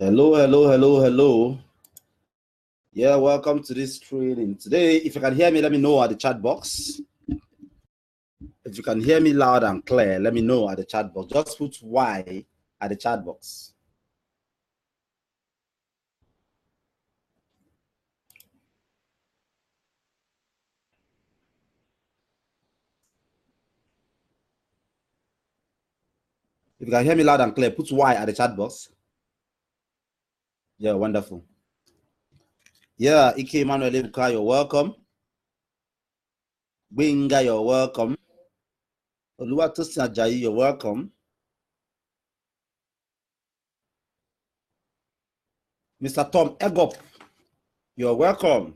Hello, hello, hello, hello. Yeah, welcome to this training. Today, if you can hear me, let me know at the chat box. If you can hear me loud and clear, let me know at the chat box. Just put Y at the chat box. If you can hear me loud and clear, put Y at the chat box. Yeah, wonderful. Yeah, Ike Emmanuel Ebuka, you're welcome. Binga, you're welcome. Oluwatosin Ajayi, you're welcome. Mr. Tom Egop, you're welcome.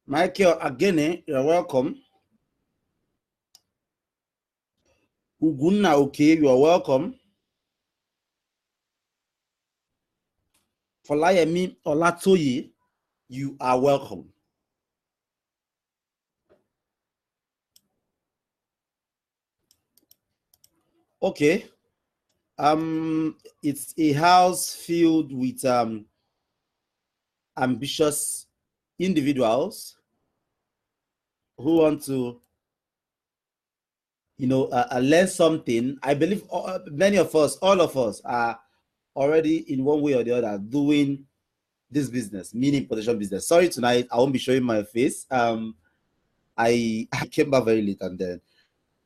Michael Agene, you're welcome. Ugunna Okay, you're welcome. Folayemi Olatoye, you are welcome. Okay. It's a house filled with ambitious individuals who want to, learn something. I believe many of us, all of us, are already in one way or the other doing this business, meaning protection business. Sorry, tonight I won't be showing my face. I came back very late and then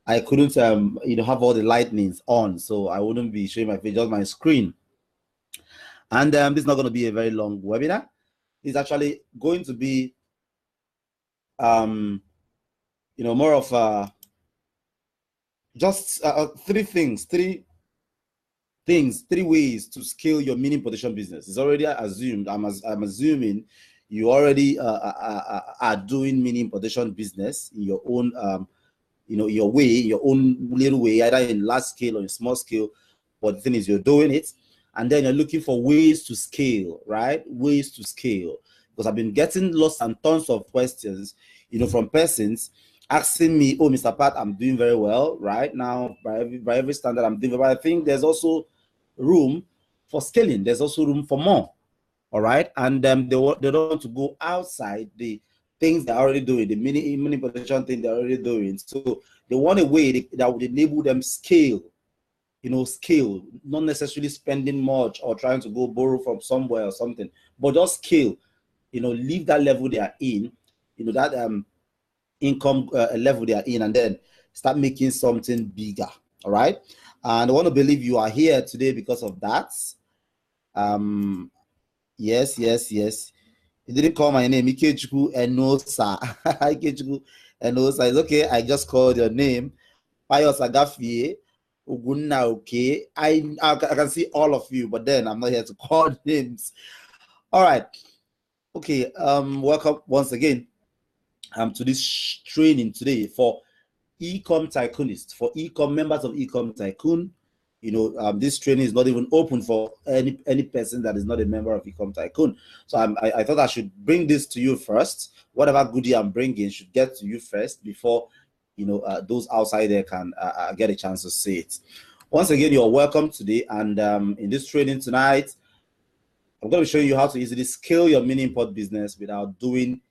I couldn't have all the lightnings on, so I wouldn't be showing my face, just my screen. And this is not going to be a very long webinar. It's actually going to be more of just three ways to scale your mini protection business. It's already assumed. I'm assuming you already are doing mini importation business in your own your way, your own little way, either in large scale or in small scale. But the thing is, you're doing it, and then you're looking for ways to scale, right? Ways to scale. Because I've been getting lots and tons of questions, from persons asking me, "Oh, Mr. Pat, I'm doing very well right now by every standard I'm doing." But I think there's also room for scaling. There's also room for more. All right, and they don't want to go outside the things they're already doing, the mini protection thing they're already doing. So they want a way that would enable them scale, scale, not necessarily spending much or trying to go borrow from somewhere or something, but just scale, leave that level they are in, that income level they are in, and then start making something bigger. All right, and I want to believe you are here today because of that. Yes. You didn't call my name, Ikechukwu Enosa. Ikechukwu Enosa. It's okay. I just called your name. Pius Agafie, Ugunna, okay. I can see all of you, but then I'm not here to call names. All right. Okay. Welcome once again to this training today for eCom Tycoonists, for eCom members of eCom Tycoon. This training is not even open for any person that is not a member of eCom Tycoon. So I thought I should bring this to you first. Whatever goodie I'm bringing should get to you first before those outside there can get a chance to see it. Once again, you're welcome today, and in this training tonight, I'm going to show you how to easily scale your mini import business without doing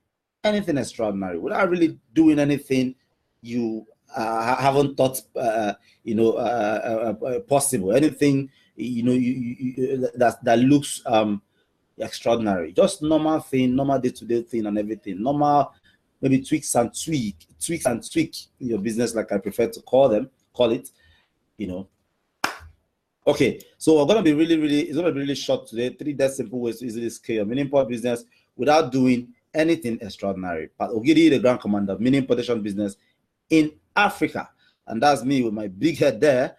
anything extraordinary, without really doing anything you haven't thought possible, anything that looks extraordinary, just normal thing, normal day-to-day thing and everything, normal maybe tweaks and tweak in your business, like I prefer to call it. Okay, so we're going to be it's going to be really short today. 3 dead simple ways to easily scale your mini import business without doing anything extraordinary. But Ogidi, the Grand Commander of mini importation business in Africa, and that's me with my big head there,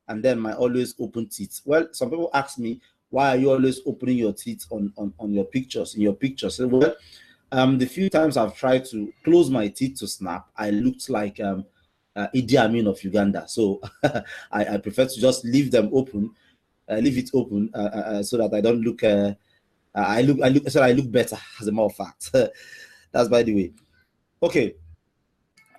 and then my always open teeth. Well, some people ask me, why are you always opening your teeth on your pictures, in your pictures? So, well, the few times I've tried to close my teeth to snap, I looked like Idi Amin of Uganda. So I prefer to just leave them open, leave it open, so that I don't look. I look better. As a matter of fact, that's by the way. Okay.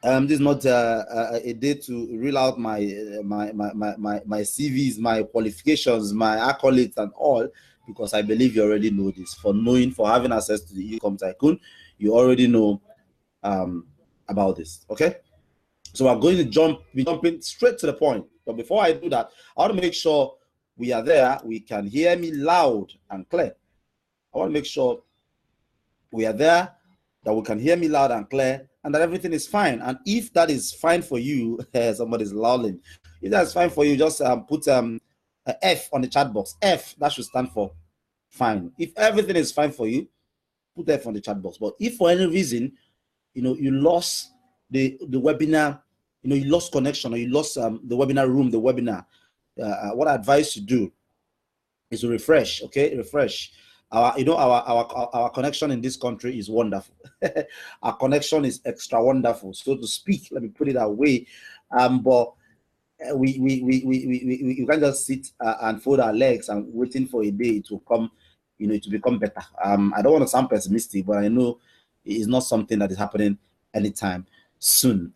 This is not a day to reel out my CVs, my qualifications, my accolades, and all, because I believe you already know this. For having access to the eCom Tycoon, you already know about this. Okay, so I'm going to be jumping straight to the point. But before I do that, I want to make sure we are there. We can hear me loud and clear. I want to make sure we are there, that we can hear me loud and clear, and that everything is fine. And if that is fine for you, somebody's lolling. If that's fine for you, just put a F on the chat box. F, that should stand for fine. If everything is fine for you, put F on the chat box. But if for any reason, you lost the webinar, you lost connection, or you lost the webinar room, the webinar, what I advise you do is to refresh. Okay, refresh. Our connection in this country is wonderful. Our connection is extra wonderful, so to speak. Let me put it that way. But we can't just sit and fold our legs and waiting for a day to come, to become better. I don't want to sound pessimistic, but I know it is not something that is happening anytime soon.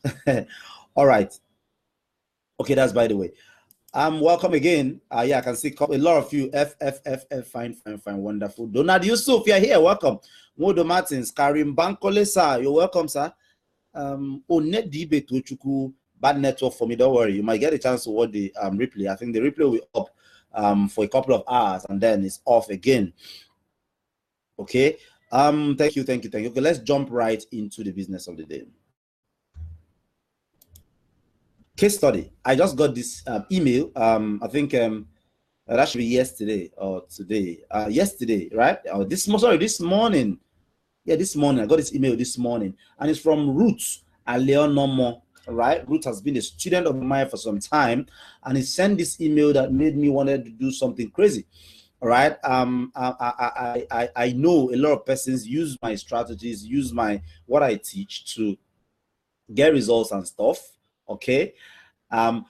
All right. Okay, that's by the way. Welcome again. Yeah, I can see a lot of you. F, fine, wonderful. Donald Yusuf, you're here. Welcome. Modo Martins, Karim Bankole, sir. You're welcome, sir. Onet Dibe Tochuku, bad network for me. Don't worry. You might get a chance to watch the replay. I think the replay will be up for a couple of hours and then it's off again. Okay. Thank you. Okay, let's jump right into the business of the day. Case study. I just got this email. I think that should be yesterday or today. Yesterday, right? This morning. Yeah, this morning. I got this email this morning, and it's from Ruth Aleonomo. Right? Ruth has been a student of mine for some time, and he sent this email that made me wanted to do something crazy. All right. I know a lot of persons use my strategies, use what I teach to get results and stuff. Okay.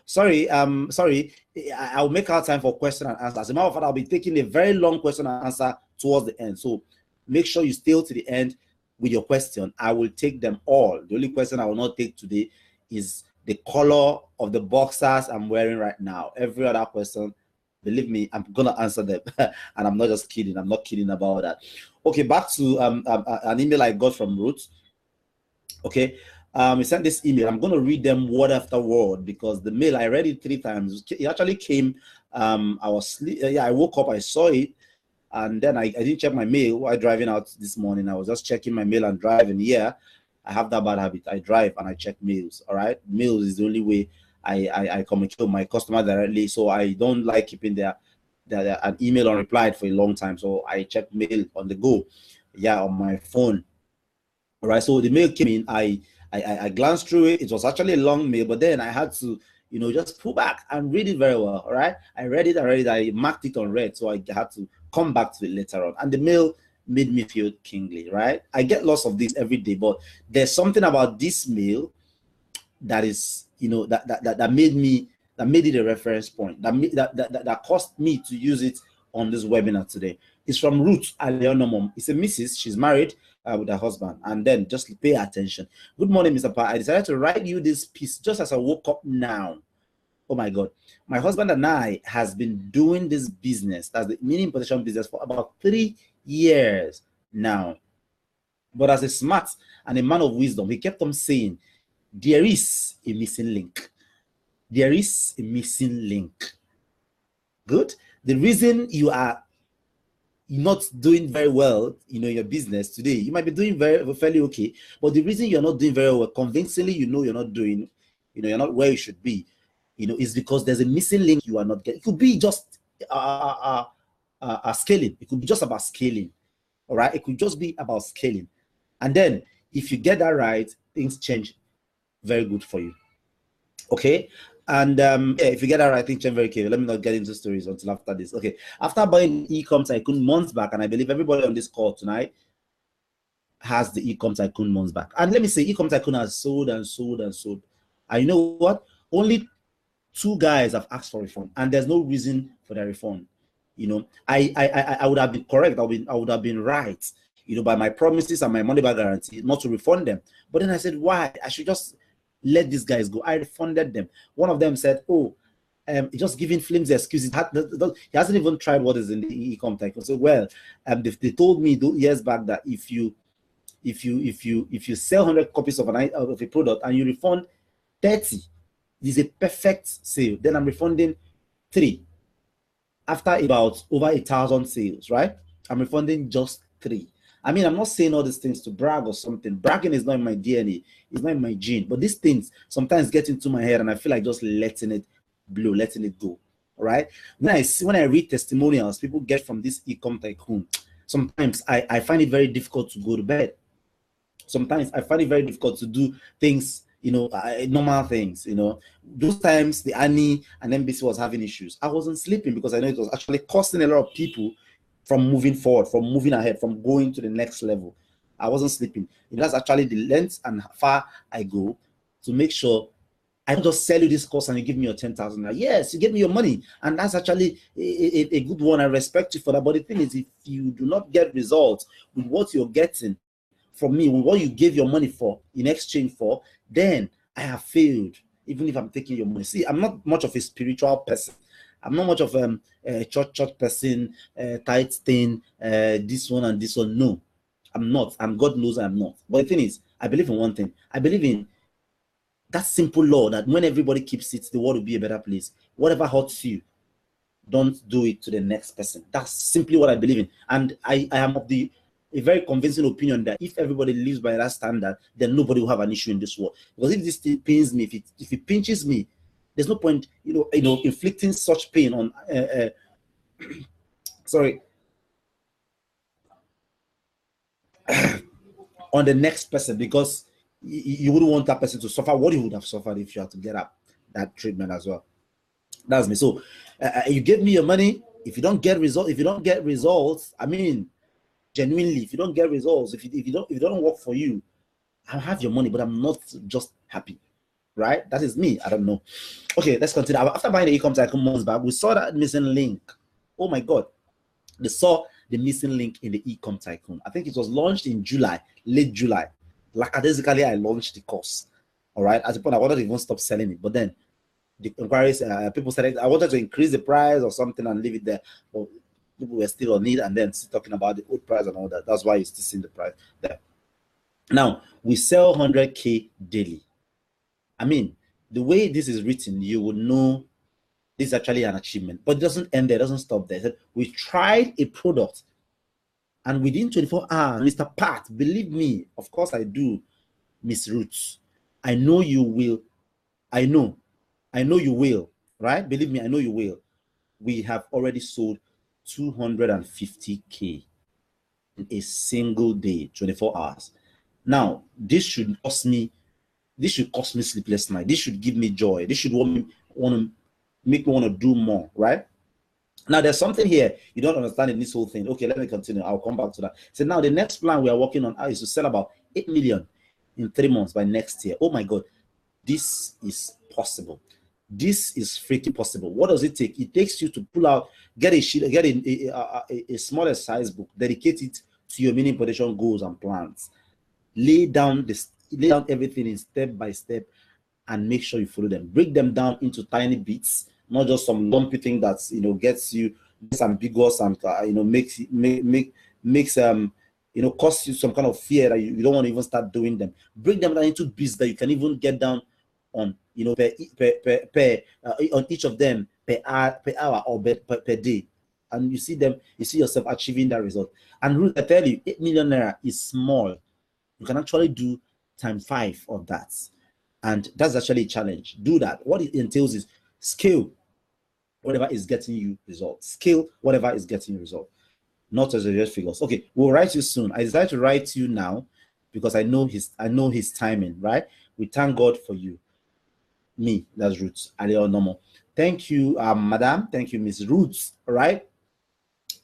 Sorry, I'll make our time for question and answer. As a matter of fact, I'll be taking a very long question and answer towards the end. So make sure you stay to the end with your question. I will take them all. The only question I will not take today is the color of the boxers I'm wearing right now. Every other question, believe me, I'm gonna answer them. And I'm not just kidding. I'm not kidding about that. Okay, back to an email I got from Ruth. Okay. We sent this email. I'm going to read them word after word because the mail, I read it 3 times. It actually came. I woke up, I saw it, and then I didn't check my mail while driving out this morning. I was just checking my mail and driving. Yeah, I have that bad habit. I drive and I check mails. All right, mails is the only way I communicate with my customer directly. So I don't like keeping an email unreplied for a long time. So I check mail on the go. Yeah, on my phone. All right. So the mail came in. I glanced through it. It was actually a long mail, but then I had to, just pull back and read it very well. All right. I read it. I marked it on read. So I had to come back to it later on. And the mail made me feel kingly, right? I get lots of these every day, but there's something about this mail that is, that made it a reference point, that caused me to use it on this webinar today. It's from Ruth Aleonomom. It's a Mrs. She's married with her husband. And then just pay attention. Good morning, Mr. Pa. I decided to write you this piece just as I woke up now. Oh my God. My husband and I has been doing this business, that's the mini importation business, for about 3 years now. But as a smart and a man of wisdom, he kept on saying, there is a missing link. There is a missing link. Good. The reason you are not doing very well, your business today, you might be doing fairly okay, but the reason you're not doing very well, convincingly, you're not doing, you're not where you should be, is because there's a missing link you are not getting. It could be just scaling. It could be just about scaling. All right. It could just be about scaling. And then if you get that right, things change very good for you. Okay. And if you get that right, I think very careful. Let me not get into stories until after this. Okay. After buying eCom Tycoon months back, and I believe everybody on this call tonight has the eCom Tycoon months back. And let me say, eCom Tycoon has sold and sold and sold. And you know what? Only 2 guys have asked for refund, and there's no reason for their refund. I would have been correct. I would have been right, by my promises and my money back guarantee, not to refund them. But then I said, why? I should just let these guys go. I refunded them. One of them said, oh, just giving flimsy excuses. He hasn't even tried what is in the eCom tycoon. So, well, they told me years back that if you sell 100 copies of a product and you refund 30, is a perfect sale. Then I'm refunding 3. After about over 1,000 sales, right? I'm refunding just 3. I mean, I'm not saying all these things to brag or something. Bragging is not in my DNA. It's not in my gene. But these things sometimes get into my head and I feel like just letting it blow, letting it go. All right. When I read testimonials people get from this eCom tycoon, sometimes I find it very difficult to go to bed. Sometimes I find it very difficult to do things, normal things, Those times the Annie and NBC was having issues, I wasn't sleeping because I know it was actually costing a lot of people from moving forward, from moving ahead, from going to the next level. I wasn't sleeping. That's actually the length and how far I go to make sure I don't just sell you this course and you give me your 10,000. Yes, you give me your money. And that's actually a good one. I respect you for that. But the thing is, if you do not get results with what you're getting from me, with what you gave your money for in exchange for, then I have failed, even if I'm taking your money. See, I'm not much of a spiritual person. I'm not much of a church person, tithe thing, this one and this one. No, I'm not. And God knows I'm not. But the thing is, I believe in one thing. I believe in that simple law that when everybody keeps it, the world will be a better place. Whatever hurts you, don't do it to the next person. That's simply what I believe in. And I am of a very convincing opinion that if everybody lives by that standard, then nobody will have an issue in this world. Because if this thing pains me, if it pinches me, there's no point, inflicting such pain on, sorry, on the next person, because you wouldn't want that person to suffer what you would have suffered if you had to get up that treatment as well. That's me. So you give me your money. If you don't get results, I mean, genuinely, if you don't get results, if it don't work for you, I'll have your money, but I'm not just happy. Right? That is me. I don't know. Okay, let's continue. After buying the eCom tycoon months back, we saw that missing link. Oh my God. They saw the missing link in the eCom tycoon. I think it was launched in July, late July. Lackadaisically, I launched the course. All right. At the point, I wanted to even stop selling it. But then the inquiries, people said I wanted to increase the price or something and leave it there. But people were still on it and then still talking about the old price and all that. That's why you're still seeing the price there. Now, we sell 100K daily. I mean, the way this is written, you would know this is actually an achievement, but it doesn't end there, it doesn't stop there. We tried a product and within 24 hours, Mr. Pat, believe me, of course I do, Miss Roots, I know you will. I know you will, right? Believe me, I know you will. We have already sold 250K in a single day, 24 hours. Now, this should cost me sleepless night. This should give me joy. This should make me want to do more, right? Now, there's something here you don't understand in this whole thing. Okay, let me continue. I'll come back to that. So now the next plan we are working on is to sell about 8 million in 3 months by next year. Oh my God, this is possible. This is freaking possible. What does it take? It takes you to pull out, get a smaller size book, dedicate it to your mini importation goals and plans. Lay down everything in step by step and make sure you follow them. Break them down into tiny bits, not just some lumpy thing that's gets ambiguous and makes cause you some kind of fear that you don't want to even start doing them. Break them down into bits that you can even get down on on each of them per hour or per day, and you see yourself achieving that result. And I tell you, 8 million naira is small. You can actually do times 5 of that, and that's actually a challenge. Do that. What it entails is scale whatever is getting you results. Scale whatever is getting you results, not as a figures. Okay, we'll write you soon. I decided to write you now because I know his timing, right? We thank God for you. Me, that's Roots. Normal. Thank you, madam. Thank you, Miss Roots. All right,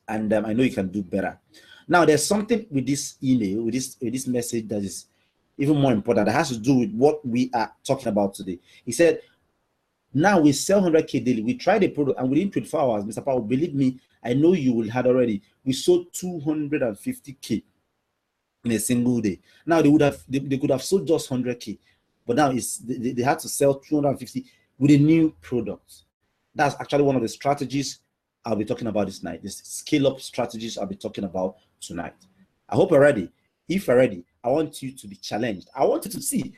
and I know you can do better. Now, there's something with this email, with this message that is even more important. That has to do with what we are talking about today. He said, now we sell 100K daily. We tried a product and within 24 hours, Mr. Powell, believe me, I know you will had already. We sold 250K in a single day. Now they could have sold just 100K. but now they had to sell 250 with a new product. That's actually one of the strategies I'll be talking about this night. This scale up strategies I'll be talking about tonight. I hope you're ready. If you're ready, I want you to be challenged. I want you to see.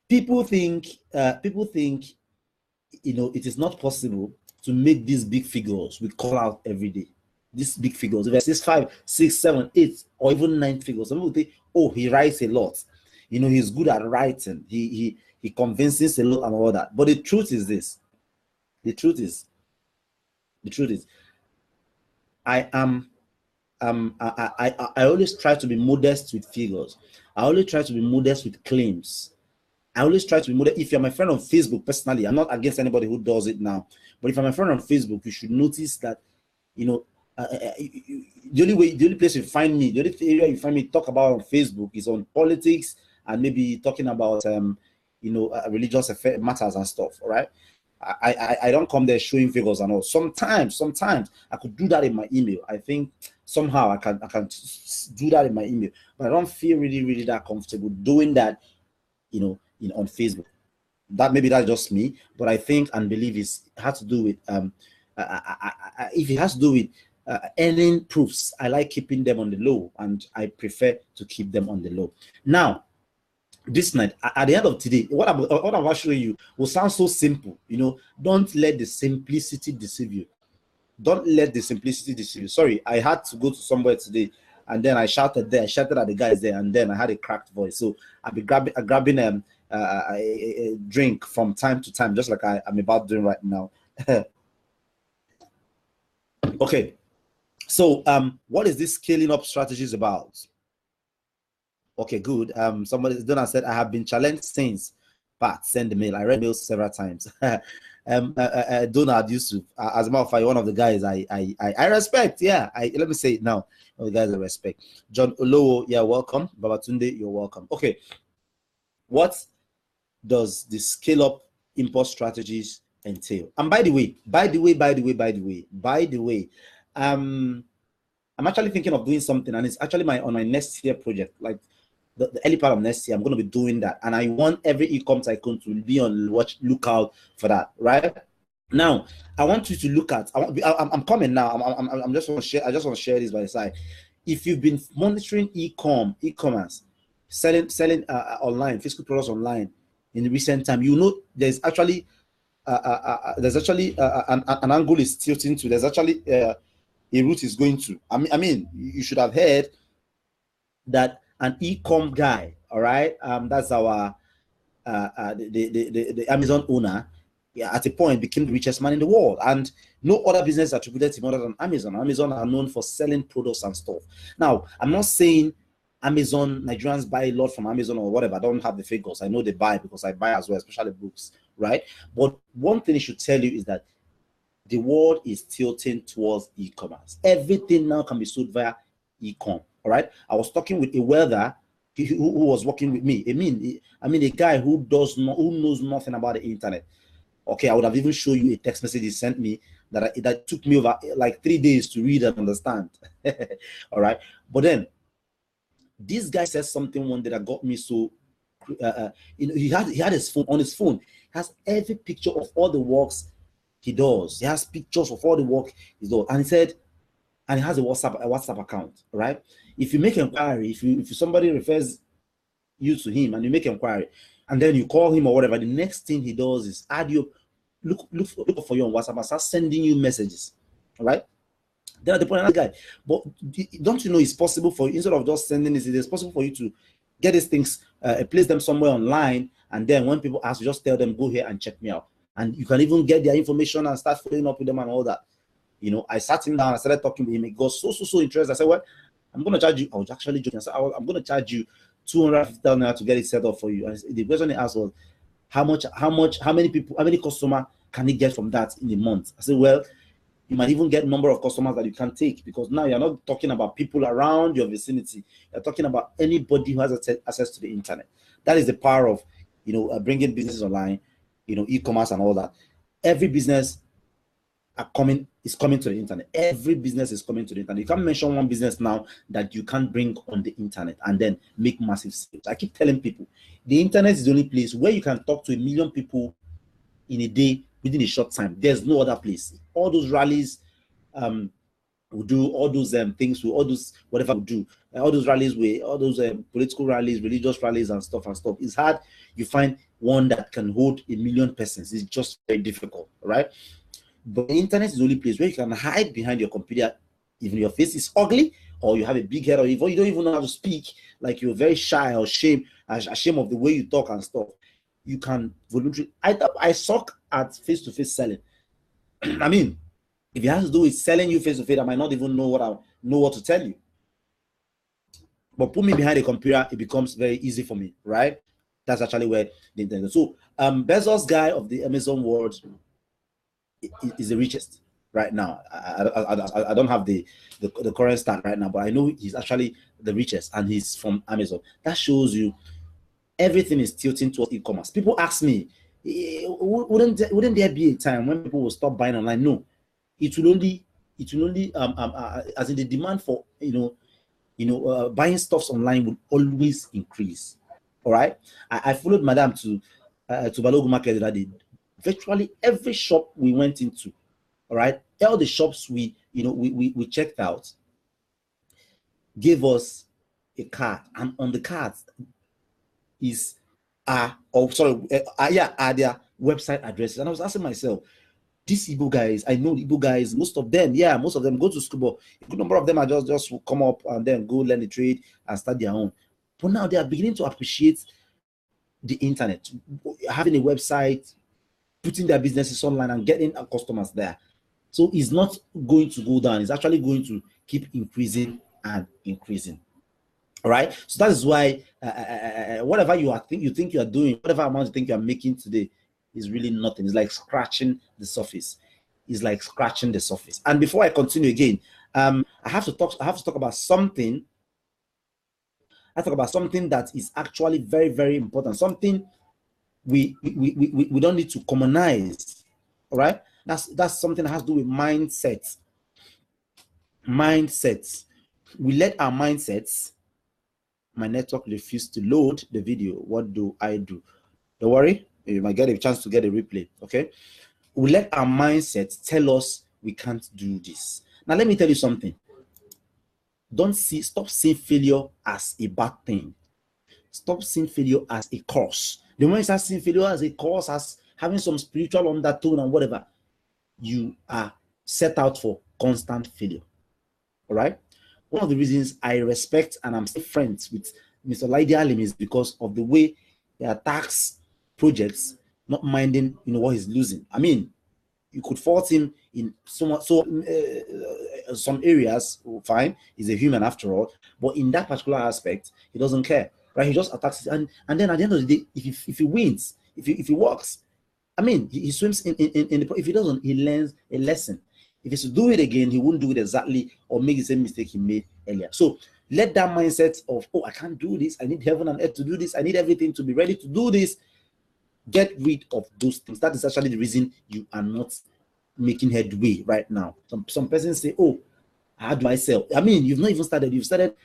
People think, you know, it is not possible to make these big figures we call out every day. These big figures, if it's 5, 6, 7, 8, or even 9 figures. Some people think, oh, he writes a lot. You know, he's good at writing. He convinces a lot and all that. But the truth is this. The truth is, I always try to be modest with figures. I always try to be modest with claims. I always try to be modest. If you're my friend on Facebook, personally, I'm not against anybody who does it now. But if you're my friend on Facebook, you should notice that, you know, the only place you find me, the only area you find me talk about on Facebook is on politics and maybe talking about, you know, religious matters and stuff. All right. I don't come there showing figures and all. Sometimes I could do that in my email. I think somehow I can do that in my email, but I don't feel really that comfortable doing that, you know, on Facebook. Maybe that's just me, but I think and believe it has to do with if it has to do with earning proofs, I like keeping them on the low, and I prefer to keep them on the low. Now, this night, at the end of today, what I'm showing you will sound so simple. You know, don't let the simplicity deceive you. Don't let the simplicity deceive you. Sorry, I had to go to somewhere today, and then I shouted at the guys there, and then I had a cracked voice. So I'll be grabbing a drink from time to time, just like I'm about doing right now. Okay, so what is this scaling up strategies about? Okay, good. Somebody Donna said, I have been challenged since. But send the mail. I read mails several times. Donald Yusuf, as a matter of fact, one of the guys I respect. Yeah, let me say it now. The guys I respect. John Olowo, yeah, welcome. Babatunde, you're welcome. Okay, what does the scale up import strategies entail? And by the way, I'm actually thinking of doing something, and it's actually on my next year project. Like the early part of next year, I'm going to be doing that, and I want every eCom tycoon to be on lookout for that. Right now, I want you to look at. I'm coming now. I'm just want to share. I just want to share this by the side. If you've been monitoring e-commerce, selling online, physical products online in the recent time, you know there's actually an angle is tilting to. There's actually a route is going to. I mean, you should have heard that an eCom guy, all right, that's our the Amazon owner, yeah, at a point became the richest man in the world, and no other business attributed to him other than Amazon. Amazon are known for selling products and stuff. Now, I'm not saying Nigerians buy a lot from Amazon or whatever. I don't have the figures. I know they buy because I buy as well, especially books, right? But one thing it should tell you is that the world is tilting towards e-commerce. Everything now can be sold via eCom. All right. I was talking with a welder who was working with me. I mean, a guy who knows nothing about the internet. Okay, I would have even shown you a text message he sent me that took me over like 3 days to read and understand. All right, but then this guy said something one day that got me so. You know, he had his phone on his phone. He has every picture of all the works he does. He has pictures of all the work he does, and he said, and he has a WhatsApp account, right? If you make inquiry, if somebody refers you to him and you make inquiry, and then you call him or whatever, the next thing he does is add you, look for you on WhatsApp and start sending you messages, all right? Then at the point, another guy, but don't you know it's possible for you, instead of just sending this, it's possible for you to get these things, place them somewhere online, and then when people ask, you just tell them, go here and check me out, and you can even get their information and start following up with them and all that. You know, I sat him down, I started talking with him. He got so interested. I said, well, I'm going to charge you. I was actually joking. I said, I'm going to charge you 250,000 naira to get it set up for you. And the question he asked was, how many customers can he get from that in a month? I said, well, you might even get number of customers that you can take, because now you're not talking about people around your vicinity. You're talking about anybody who has access to the internet. That is the power of, you know, bringing businesses online, you know, e-commerce and all that. Every business is coming to the internet. Every business is coming to the internet. You can't mention one business now that you can't bring on the internet and then make massive sales. I keep telling people, the internet is the only place where you can talk to 1 million people in a day within a short time. There's no other place. All those rallies, will do all those things, will all those whatever we do, all those rallies, with all those political rallies, religious rallies, and stuff. It's hard. You find one that can hold 1 million persons. It's just very difficult, right? But the internet is the only place where you can hide behind your computer, even your face is ugly, or you have a big head, or even you don't even know how to speak, like you're very shy or ashamed of the way you talk and stuff. You can voluntarily. I suck at face-to-face selling. I mean, if it has to do with selling you face-to-face, I might not even know what to tell you. But put me behind a computer, it becomes very easy for me, right? That's actually where the internet. So Bezos guy of the Amazon world is the richest right now. I don't have the current stat right now, but I know he's actually the richest, and he's from Amazon. That shows you everything is tilting towards e-commerce. People ask me, wouldn't there be a time when people will stop buying online? No, it will only as in the demand for buying stuffs online will always increase. All right, I followed Madam to Balogun Market that day. Virtually every shop we went into, all right, all the shops we checked out gave us a card, and on the cards is their website addresses. And I was asking myself, these Igbo guys, I know Igbo guys, most of them go to school, but a good number of them are just come up and then go learn the trade and start their own. But now they are beginning to appreciate the internet, having a website, putting their businesses online and getting customers there. So it's not going to go down. It's actually going to keep increasing and increasing. All right. So that is why whatever you think you are doing, whatever amount you think you are making today is really nothing. It's like scratching the surface. And before I continue again, I have to talk about something. I talk about something that is actually very, very important. Something we don't need to commonize. All right. That's something that has to do with mindsets. We let our mindsets. My network refused to load the video. What do I do? Don't worry, you might get a chance to get a replay. Okay, we let our mindset tell us we can't do this. Now let me tell you something. Stop seeing failure as a bad thing. Stop seeing failure as a curse. The moment you start seeing failure as a curse, as having some spiritual undertone and whatever, you are set out for constant failure. All right. One of the reasons I respect and I'm still friends with Mr. Laide Alim is because of the way he attacks projects, not minding what he's losing. I mean, you could fault him in some areas, fine, he's a human after all, but in that particular aspect, he doesn't care, right? He just attacks it, and then at the end of the day, if he wins, if he works, I mean, he swims in the. If he doesn't, he learns a lesson. If he's to do it again, he won't do it exactly or make the same mistake he made earlier. So let that mindset of, I can't do this, I need heaven and earth to do this, I need everything to be ready to do this, get rid of those things. That is actually the reason you are not making headway right now. Some persons say, how do I sell? I mean, you've not even started. You've started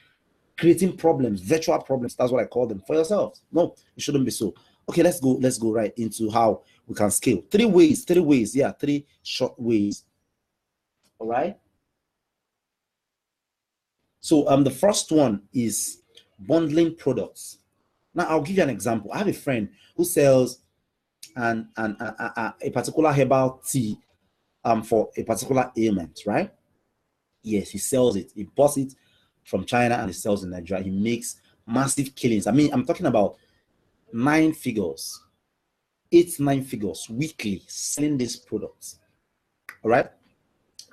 creating problems, virtual problems. That's what I call them, for yourself. No, it shouldn't be so. Okay, let's go right into how we can scale. Three short ways. All right. So the first one is bundling products. Now I'll give you an example. I have a friend who sells a particular herbal tea for a particular ailment, right? Yes, he sells it. He bought it from China and he sells in Nigeria. He makes massive killings. I mean, I'm talking about 9 figures, 9 figures weekly selling these products. All right.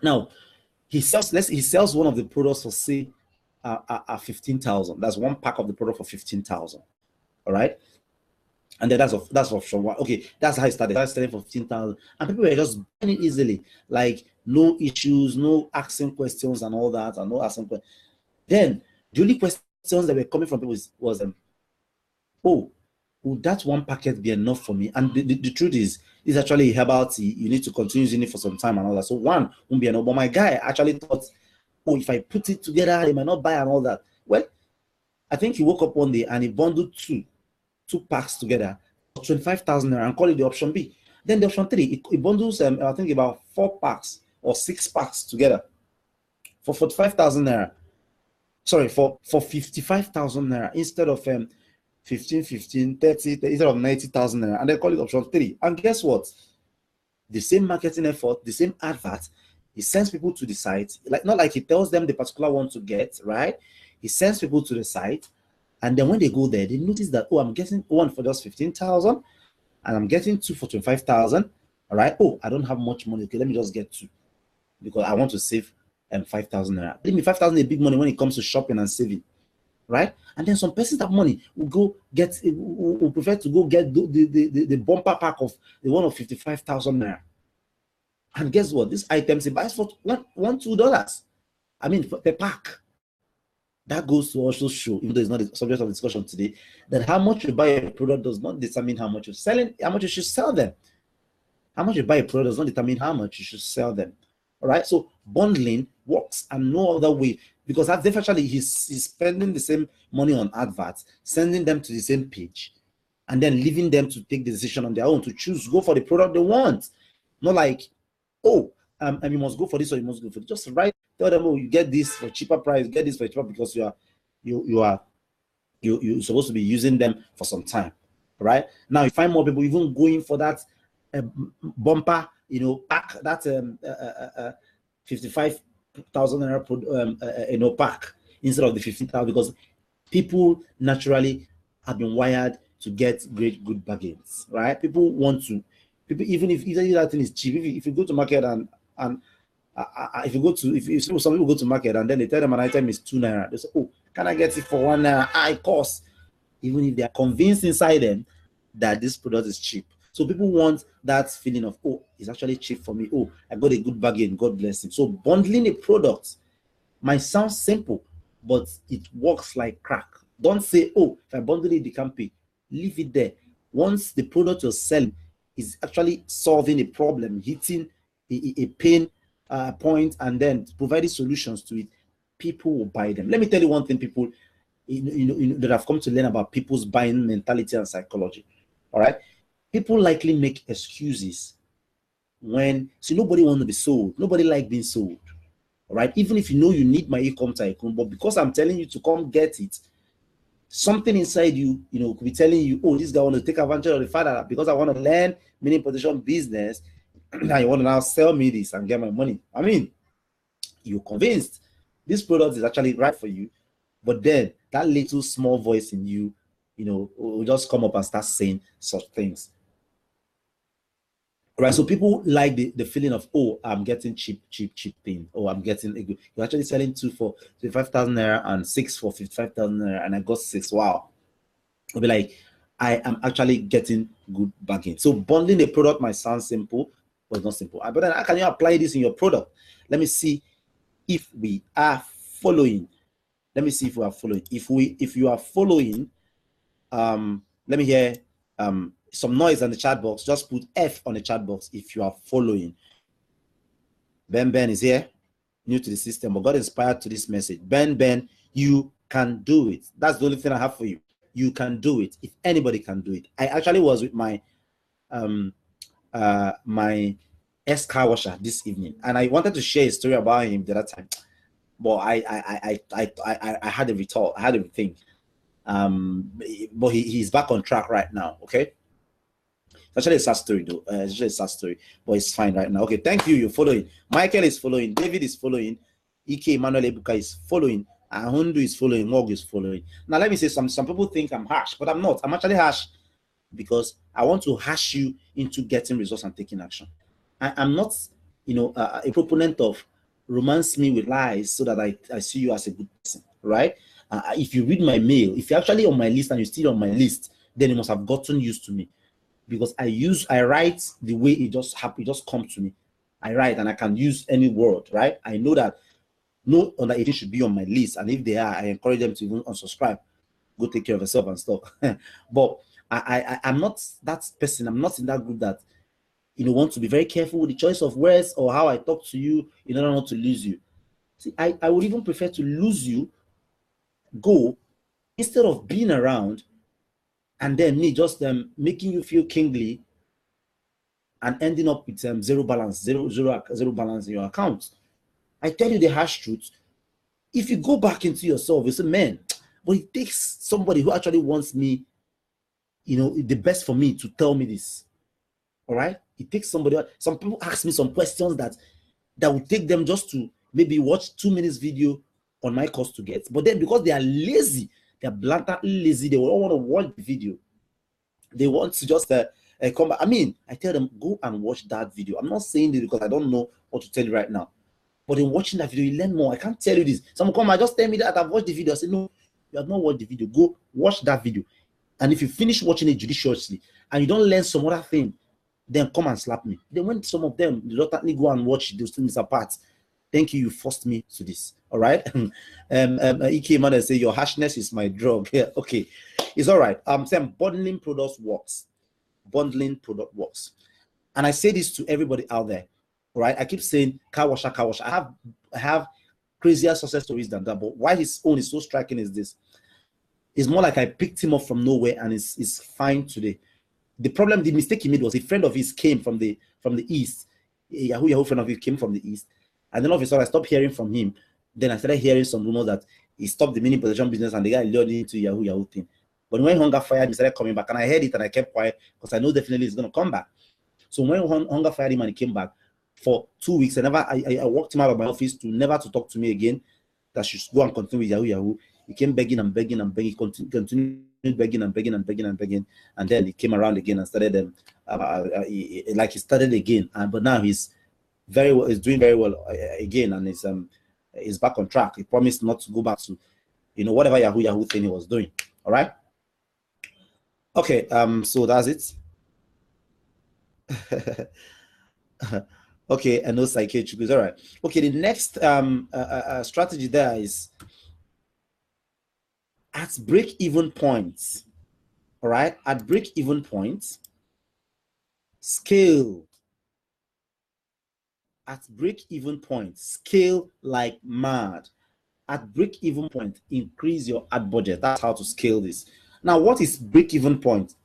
Now he sells one of the products for say 15,000. That's one pack of the product for 15,000. All right. And then that's option one. Okay, that's how I started. I started for 15,000, and people were just buying it easily, like no issues, no asking questions and all that, and no asking questions. Then the only questions that were coming from people was would that one packet be enough for me? And the truth is, it's actually herbal tea. You need to continue using it for some time and all that. So one won't be enough. But my guy actually thought, oh, if I put it together, they might not buy and all that. Well, I think he woke up one day and he bundled two packs together for 25,000 naira and call it the option B. Then the option 3, he bundles I think about 4 packs or 6 packs together for 45,000 naira. Sorry, for 55,000 naira instead of 15, 30, instead of 90,000 naira, and they call it option 3. And guess what? The same marketing effort, the same advert. He sends people to the site, like not like he tells them the particular one to get, right? He sends people to the site, and then when they go there, they notice that, oh, I'm getting one for just 15,000, and I'm getting 2 for 25,000. All right. Oh, I don't have much money. Okay, let me just get 2 because I want to save 5,000 naira. I mean, 5,000 is big money when it comes to shopping and saving, right? And then some persons have money will prefer to go get the bumper pack of the one of 55,000 naira. And guess what? This items it buys for $2. I mean, per pack. That goes to also show, even though it's not the subject of discussion today, that how much you buy a product does not determine how much you're selling, how much you should sell them. How much you buy a product does not determine how much you should sell them. All right. So bundling works and no other way, because eventually he's spending the same money on adverts, sending them to the same page, and then leaving them to take the decision on their own to choose, go for the product they want. Not like, oh, and you must go for this or you must go for it. Just tell them, oh, you get this for cheaper price, get this for cheaper because you're supposed to be using them for some time. Right now, you find more people even going for that bumper, pack, that 55,000 naira pack instead of the 15,000, because people naturally have been wired to get good bargains, right? People want to, even if that thing is cheap, if you go to market and if some people go to market and then they tell them an item is 2 naira, they say, oh, can I get it for 1 naira? High cost, even if they are convinced inside them that this product is cheap. So people want that feeling of, oh, it's actually cheap for me. Oh, I got a good bargain. God bless him. So bundling a product might sound simple, but it works like crack. Don't say, oh, if I bundle it, they can't pay. Leave it there. Once the product you're selling is actually solving a problem, hitting a pain point, and then providing solutions to it, people will buy them. Let me tell you one thing, people that have come to learn about people's buying mentality and psychology. All right. People likely make excuses when, nobody wants to be sold. Nobody likes being sold. All right. Even if you know you need my eCom tycoon, but because I'm telling you to come get it, something inside you, could be telling you, oh, this guy want to take advantage of the fact that because I want to learn mini position business, now you want to now sell me this and get my money. I mean, you're convinced this product is actually right for you, but then that little small voice in you, will just come up and start saying such things. Right, so people like the feeling of, oh, I'm getting cheap thing. Oh, I'm getting a good. You're actually selling 2 for 55,000 naira and 6 for 55,000 naira, and I got 6. Wow, I'll be like, I am actually getting good bargain. So bundling a product might sound simple, but it's not simple. But then how can you apply this in your product? Let me see if we are following. Let me see if we are following. If you are following, let me hear some noise on the chat box. Just put F on the chat box if you are following. Ben is here, new to the system, but got inspired to this message. Ben, you can do it. That's the only thing I have for you. You can do it. If anybody can do it. I actually was with my my car washer this evening, and I wanted to share a story about him the other time, but I had a retort. I had everything. But he's back on track right now. Okay. It's actually a sad story though. It's just a sad story, but it's fine right now. Okay, thank you. You're following. Michael is following. David is following. Ike Emmanuel Ebuka is following. Ahundu is following. Mog is following. Now let me say some people think I'm harsh, but I'm not. I'm actually harsh because I want to harsh you into getting results and taking action. I'm not, a proponent of romance me with lies so that I see you as a good person, right? If you read my mail, if you're actually on my list and you're still on my list, then you must have gotten used to me, because I write the way it just happens, it just comes to me. I write and I can use any word, right? I know that no under 18 should be on my list, and if they are, I encourage them to even unsubscribe. Go take care of yourself and stuff. But I'm not that person. I'm not in that group that, you know, want to be very careful with the choice of words or how I talk to you in order not to lose you. See, I would even prefer to lose you, go, instead of being around and then me just making you feel kingly and ending up with zero balance in your account. I tell you the harsh truth. If you go back into yourself, you say, man, but it takes somebody who actually wants me, you know, the best for me to tell me this. All right? It takes somebody. Some people ask me some questions that would take them just to maybe watch 2 minutes video on my course to get. But then because they are lazy, they're blatantly lazy, they don't want to watch the video. They want to just come back. I mean, I tell them, go and watch that video. I'm not saying this because I don't know what to tell you right now. But in watching that video, you learn more. I can't tell you this. Someone come and just tell me that I've watched the video. I say, no, you have not watched the video. Go watch that video. And if you finish watching it judiciously and you don't learn some other thing, then come and slap me. Then when some of them reluctantly go and watch those things apart, thank you, you forced me to this. All right. eCom and say your harshness is my drug. Yeah, okay. It's all right. Saying bundling products works. Bundling product works. And I say this to everybody out there. Right, I keep saying car washer. I have crazier success stories than that, but why his own is so striking is this. It's more like I picked him up from nowhere and it's fine today. The problem, the mistake he made was a friend of his came from the east. A Yahoo friend of his came from the east, and then all of a sudden I stopped hearing from him. Then I started hearing some rumors that he stopped the mini possession business and the guy lured into Yahoo thing. But when Hunger fired, he started coming back, and I heard it and I kept quiet because I know definitely he's gonna come back. So when Hunger fired him and he came back, for 2 weeks, I walked him out of my office to never to talk to me again. That should go and continue with Yahoo. He came begging and begging and begging, continued begging and begging and begging and begging, and then he came around again and started like he started again. But now he's very well. He's doing very well again, and he's back on track. He promised not to go back to, you know, whatever Yahoo thing he was doing. All right. Okay. So that's it. Okay, and no psychiatric is all right. Okay, the next strategy there is at break-even points. All right, at break-even points, scale. At break-even point, scale like mad. At break-even point, increase your ad budget. That's how to scale this. Now, what is break-even point?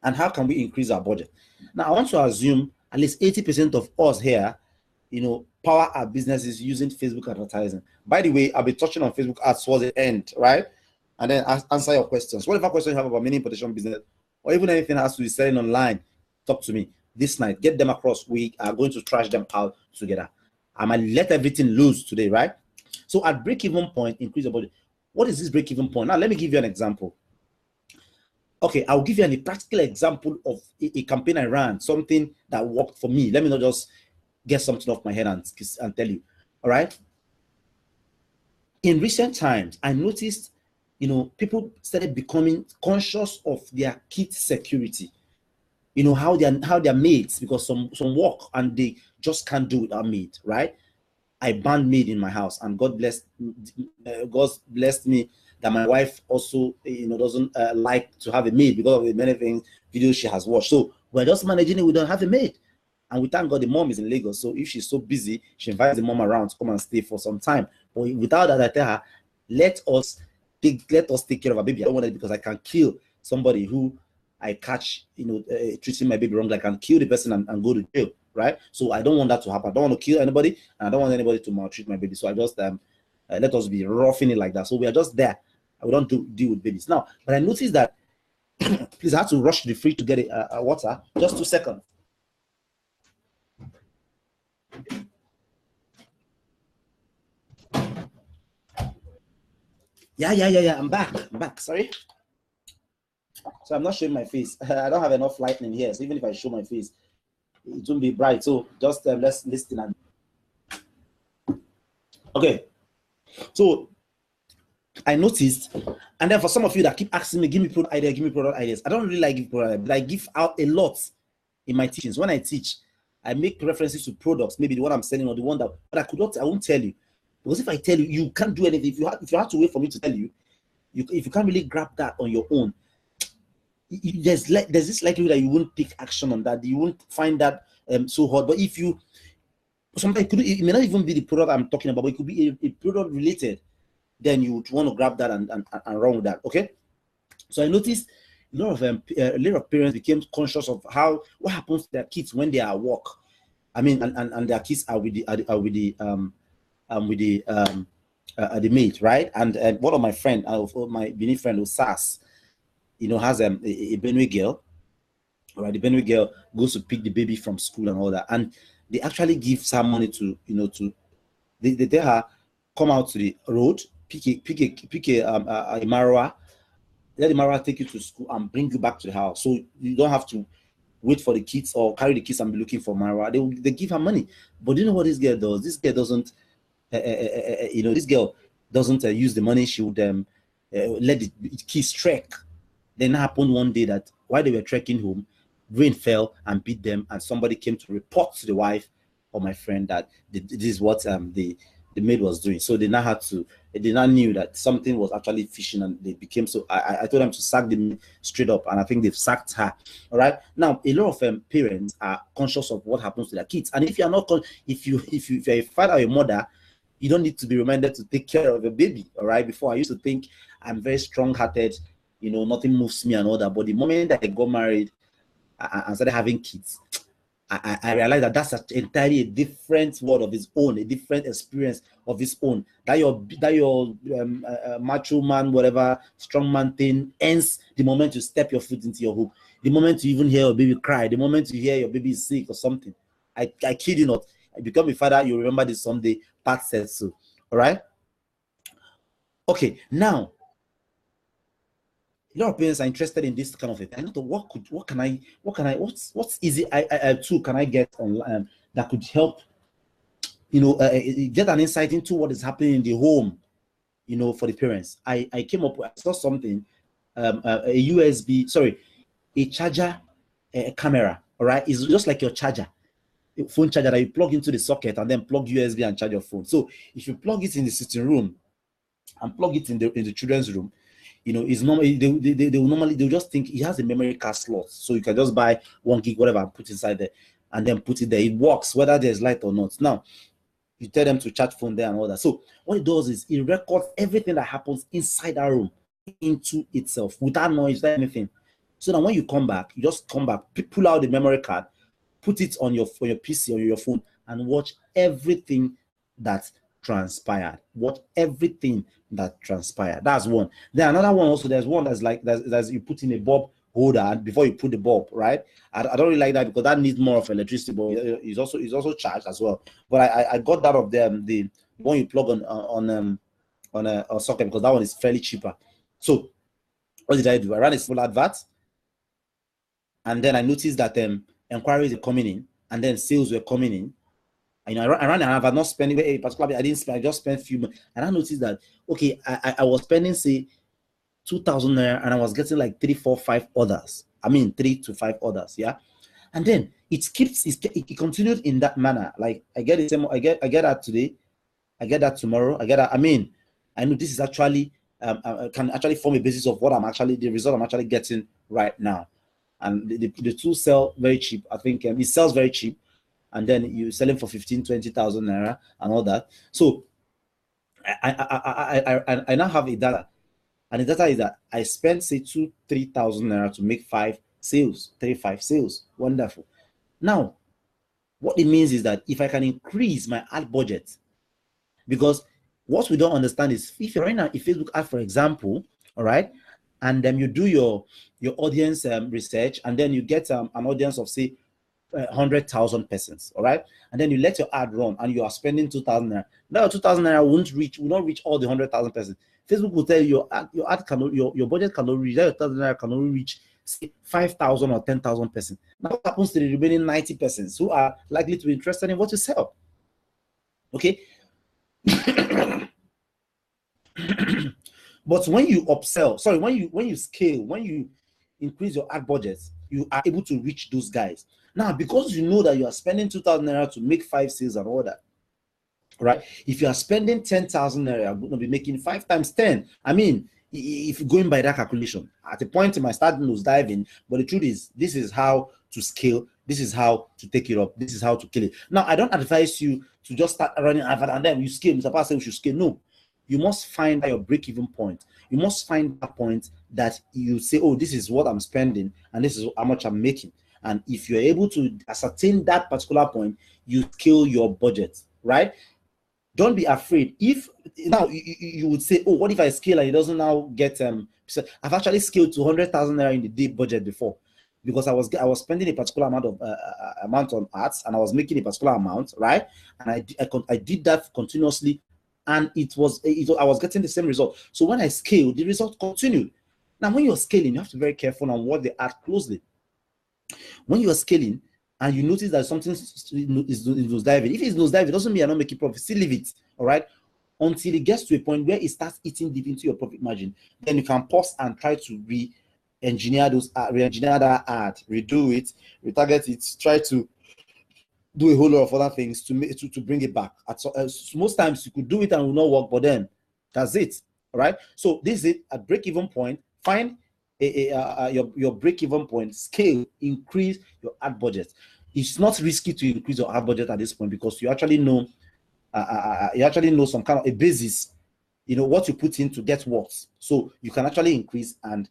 And how can we increase our budget? Now, I want to assume at least 80% of us here, you know, power our businesses using Facebook advertising. By the way, I'll be touching on Facebook ads towards the end, right? And then answer your questions. Whatever question you have about mini importation business or even anything has to be selling online, talk to me this night. Get them across. We are going to trash them out together. I might let everything loose today, right? So at break-even point, increase your budget. What is this break-even point? Now, let me give you an example. Okay, I'll give you a practical example of a campaign I ran, something that worked for me. Let me not just get something off my head and tell you. All right. In recent times, I noticed, you know, people started becoming conscious of their kit security. You know, how they're mates, because some work and they just can't do it without maid, right? I banned maid in my house, and God blessed me that my wife also, you know, doesn't like to have a maid because of the many things videos she has watched. So we're just managing it. We don't have a maid, and we thank God the mom is in Lagos. So if she's so busy, she invites the mom around to come and stay for some time. But without that, I tell her, let us take care of our baby. I don't want it because I can kill somebody who I catch, you know, treating my baby wrong. Like I can kill the person and go to jail, right? So I don't want that to happen. I don't want to kill anybody, and I don't want anybody to maltreat my baby. So I just let us be roughing it like that. So we are just there. We don't deal with babies now. But I noticed that please, I have to rush to the fridge to get a water. Just 2 seconds. Yeah. I'm back. Sorry. So I'm not showing my face. I don't have enough lighting here. So even if I show my face, it won't be bright. So just let's listen. And okay. So I noticed, and then for some of you that keep asking me, give me product ideas. I don't really like give product ideas, but I give out a lot in my teachings. When I teach, I make references to products, maybe the one I'm selling or the one that, but I won't tell you. Because if I tell you, you can't do anything. If you have to wait for me to tell you, if you can't really grab that on your own, there's this likelihood that you won't take action on that. You won't find that so hard. But if you sometimes it may not even be the product I'm talking about, but it could be a product related, then you would want to grab that and run with that. Okay. So I noticed a lot of parents became conscious of what happens to their kids when they are at work. I mean, and their kids are with the maid, right? And one of my friend, my Benin friend, who SAS, has a Benue girl. Right, the Benue girl goes to pick the baby from school and all that, and they actually give some money to they tell her, come out to the road, pick a Marwa, let the Marwa take you to school and bring you back to the house, so you don't have to wait for the kids or carry the kids and be looking for Marwa. They give her money, but you know what this girl does? This girl doesn't, this girl doesn't use the money. She would let the kids trek. Then happened one day that while they were trekking home, rain fell and beat them, and somebody came to report to the wife of my friend that this is what the maid was doing. So they now knew that something was actually fishing, and they became so. I told them to sack them straight up, and I think they've sacked her. All right. Now a lot of parents are conscious of what happens to their kids, and if you are not, if you're a father or a mother, you don't need to be reminded to take care of a baby. All right. Before I used to think I'm very strong-hearted, nothing moves me and all that. But the moment that I got married and started having kids, I realized that that's entirely a different world of its own, a different experience of its own. That your macho man, whatever, strong man thing ends the moment you step your foot into your home. The moment you even hear your baby cry, the moment you hear your baby is sick or something. I kid you not. I become a father, you remember this someday. Pat said so. All right. Okay, now a lot of parents are interested in this kind of thing. I don't know what's easy tool can I get online that could help, get an insight into what is happening in the home, for the parents. I saw something, a charger, a camera. All right, it's just like your charger, a phone charger that you plug into the socket and then plug USB and charge your phone. So if you plug it in the sitting room and plug it in the children's room, it's normally they'll just think it has a memory card slot, so you can just buy 1 gig whatever and put inside there and then put it there. It works whether there's light or not. Now you tell them to charge phone there and all that. So what it does is it records everything that happens inside that room into itself without noise, without anything. So now when you come back, you just come back, pull out the memory card, put it on your PC or your phone, and watch everything that transpired. Watch everything that transpired. That's one. Then another one also, there's one that's you put in a bulb holder before you put the bulb, right? I don't really like that because that needs more of electricity, but it's also charged as well. But I got that of them, the one you plug on a socket, because that one is fairly cheaper. So what did I do? I ran a small advert, and then I noticed that inquiries are coming in, and then sales were coming in. I ran and I'm not spending particularly. I didn't spend. I just spent a few months, and I noticed that okay, I was spending say 2,000 naira, and I was getting like 3, 4, 5 orders. I mean 3 to 5 orders, yeah. And then it continued in that manner. Like I get it, I get that today, I get that tomorrow, I get that. I mean, I know this is actually can actually form a basis of what the result I'm actually getting right now. And the two sell very cheap. I think it sells very cheap. And then you sell them for 15,000, 20,000 naira and all that. So I now have a data, and the data is that I spent say 2,000, 3,000 naira to make 5 sales, 5 sales. Wonderful. Now, what it means is that if I can increase my ad budget, because what we don't understand is if you're running a Facebook ad, for example, all right, and then you do your audience research, and then you get an audience of say 100,000 persons, all right, and then you let your ad run, and you are spending 2,000 naira. Now 2,000 naira will not reach all the 100,000 persons. Facebook will tell you your ad cannot, your budget cannot reach, that 2,000 naira cannot reach say 5,000 or 10,000 persons. Now what happens to the remaining 90 persons who are likely to be interested in what you sell? Okay. But when you upsell, when you scale, when you increase your ad budget, you are able to reach those guys. Now, because you know that you are spending 2,000 naira to make 5 sales and all that, right? If you are spending 10,000 naira, you're going to be making 5 times 10. I mean, If going by that calculation, at a point in my start nose diving, but the truth is, this is how to scale. This is how to take it up. This is how to kill it. Now, I don't advise you to just start running advert and then you scale. Mr. Pastor, we should scale. No, you must find your break-even point. You must find a point that you say, oh, this is what I'm spending and this is how much I'm making. And if you're able to ascertain that particular point, you scale your budget, right? Don't be afraid. If now you would say, oh, what if I scale and it doesn't now get so I've actually scaled to 100,000 naira in the day budget before, because I was spending a particular amount of amount on ads and I was making a particular amount, right? And I did that continuously, and I was getting the same result. So when I scaled, the result continued. Now, when you're scaling, you have to be very careful on what they add closely. When you are scaling and you notice that something is nosediving, if it's nosediving, it doesn't mean you're not making profit. Still leave it, all right? Until it gets to a point where it starts eating deep into your profit margin, then you can pause and try to re-engineer that ad, redo it, retarget it, try to do a whole lot of other things to bring it back. Most times you could do it and it will not work, but then that's it, all right? So this is it, at break-even point. Find your break-even point, scale, increase your ad budget. It's not risky to increase your ad budget at this point, because you actually know some kind of a basis, what you put in to get what. So you can actually increase and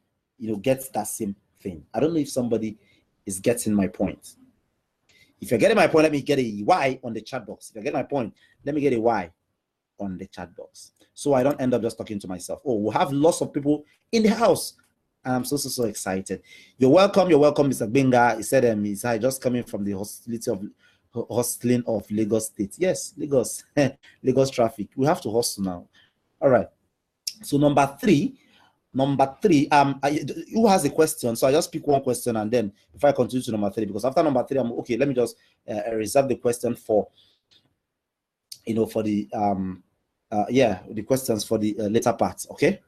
get that same thing. I don't know if somebody is getting my point. If you're getting my point, let me get a Y on the chat box. If you get my point, let me get a Y on the chat box, so I don't end up just talking to myself. Oh, we'll have lots of people in the house. I'm so excited. You're welcome, Mr. Benga. He said he's just coming from the hustling of Lagos State. Yes, Lagos. Lagos traffic. We have to hustle now. All right. So number three, who has a question? So I just pick one question, and then if I continue to number three, because after number three, I'm okay. Let me just reserve the question for for the the questions for the later parts. Okay.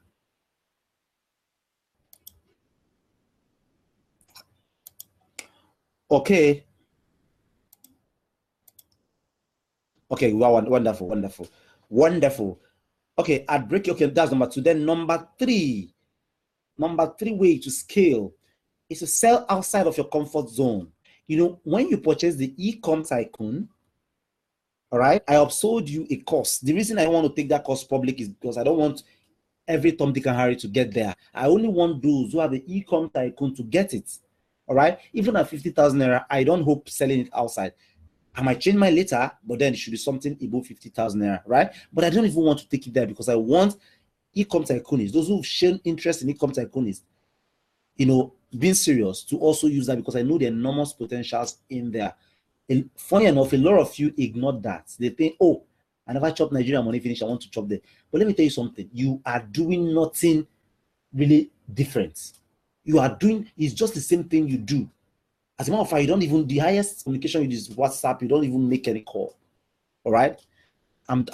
Okay. Okay, wow, wonderful. Okay, at break. Okay, that's number two. Then number three way to scale is to sell outside of your comfort zone. When you purchase the eCom Tycoon, all right, I upsold you a course. The reason I want to take that course public is because I don't want every Tom, Dick, and Harry to get there. I only want those who have the eCom Tycoon to get it. All right, even at 50,000 naira, I don't hope selling it outside. I might change my later, but then it should be something above 50,000 naira, right? But I don't even want to take it there, because I want eCom Tycoonists, those who've shown interest in eCom Tycoonists, being serious, to also use that, because I know the enormous potentials in there. And funny enough, a lot of you ignore that. They think, oh, I never chop Nigeria money finish, I want to chop there. But let me tell you something. You are doing nothing really different. It's just the same thing you do. As a matter of fact, you don't even, the highest communication you use is WhatsApp. You don't even make any call. All right. I'm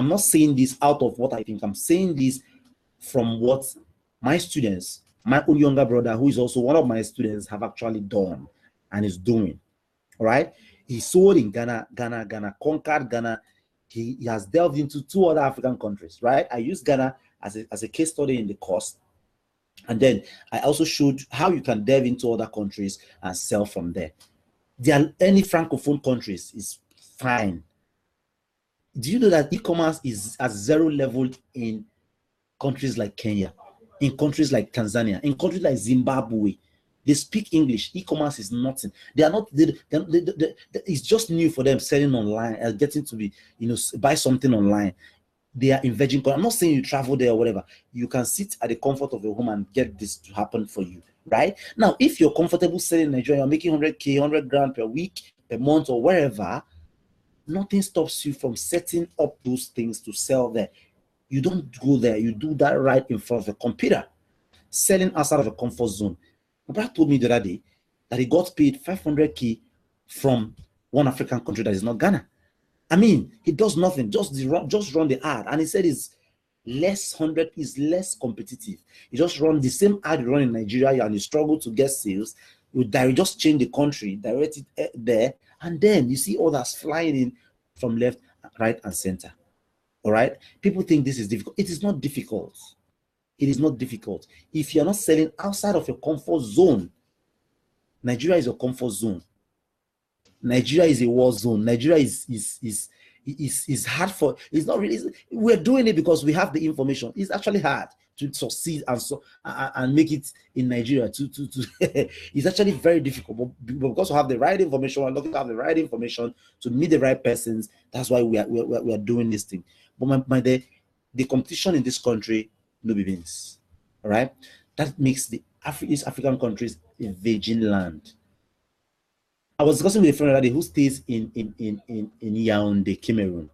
not saying this out of what I think. I'm saying this from what my students, my own younger brother, who is also one of my students, have actually done and is doing. All right. He sold in Ghana, conquered Ghana. He has delved into 2 other African countries. Right. I used Ghana as a case study in the course. And then I also showed how you can delve into other countries and sell from there. Any francophone countries is fine. Do you know that e-commerce is at 0 level in countries like Kenya, in countries like Tanzania, in countries like Zimbabwe? They speak English. E-commerce is nothing. They are not. It's just new for them selling online and getting to be, buy something online. They are in virgin. I'm not saying you travel there or whatever. You can sit at the comfort of your home and get this to happen for you, right? Now, if you're comfortable selling in Nigeria, you're making 100K, 100 grand per week, per month, or wherever, nothing stops you from setting up those things to sell there. You don't go there. You do that right in front of a computer, selling outside of a comfort zone. My brother told me the other day that he got paid 500K from one African country that is not Ghana. I mean, he does nothing, just run the ad, and he said it's less competitive. You just run the same ad you run in Nigeria, and you struggle to get sales. You just change the country, direct it there, and then you see others flying in from left, right, and center. All right, people think this is difficult. It is not difficult. It is not difficult. If you're not selling outside of your comfort zone, Nigeria is your comfort zone. Nigeria is a war zone. Nigeria is hard for. It's not really. We're doing it because we have the information. It's actually hard to succeed and make it in Nigeria. It's actually very difficult. But because we have the right information, we're looking to have the right information to meet the right persons. That's why we are doing this thing. But the competition in this country no be beans. All right, that makes the East African countries a virgin land. I was discussing with a friend already who stays in Yaoundé, Cameroon.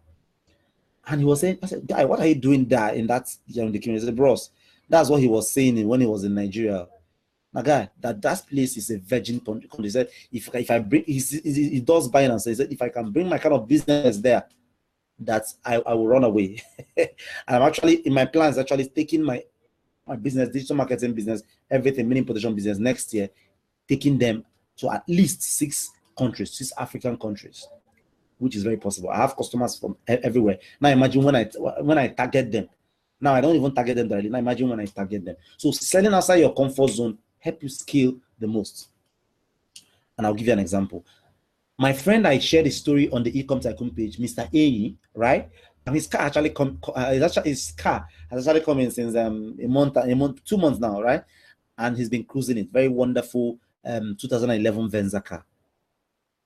And he was saying, I said, guy, what are you doing there in that Yaoundé, Cameroon? He said, bros, that's what he was saying when he was in Nigeria. My guy, that place is a virgin country. He said, if I bring, he does buying and says, if I can bring my kind of business there, that I will run away. And I'm actually, in my plans, actually taking my business, digital marketing business, everything, mini importation business next year, taking them to at least 6 countries, 6 African countries, which is very possible. I have customers from everywhere. Now imagine when I target them. Now I don't even target them directly. Now imagine when I target them. So selling outside your comfort zone help you scale the most. And I'll give you an example. My friend, I shared a story on the eCom Tycoon page, Mr. A, right? And his car actually his car has actually come in since a month, 2 months now, right? And he's been cruising it. Very wonderful 2011 Venza car,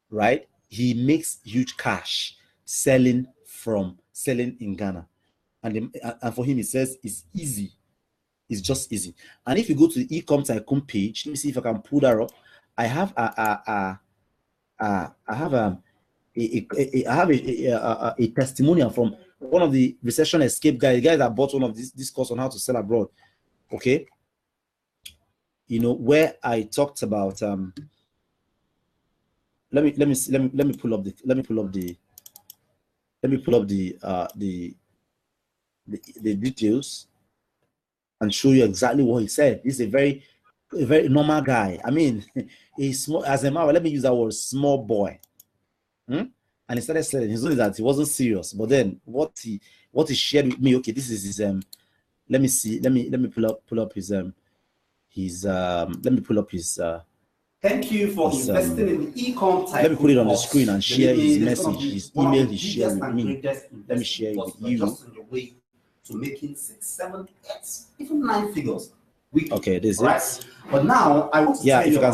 right? He makes huge cash selling in Ghana. And for him, he says it's easy. It's just easy. And if you go to the eCom Tycoon page, let me see if I can pull that up. I have a testimonial from one of the recession escape guys, the guys that bought one of this course on how to sell abroad. Okay, you know, where I talked about let me pull up the details and show you exactly what he said. He's a very normal guy. I mean, he's small as a man. Let me use that word, small boy. And he started selling. He's only that he wasn't serious. But then what he shared with me, okay, this is his let me see, let me pull up his let me pull up his thank you for investing in the eCom Tycoon. Let me put it on the screen and share his message, his email he shared with me. Let me share it with you. Just on your way to making 6, 7, 8, even 9 figures. Okay, this is. But now I want to tell if you can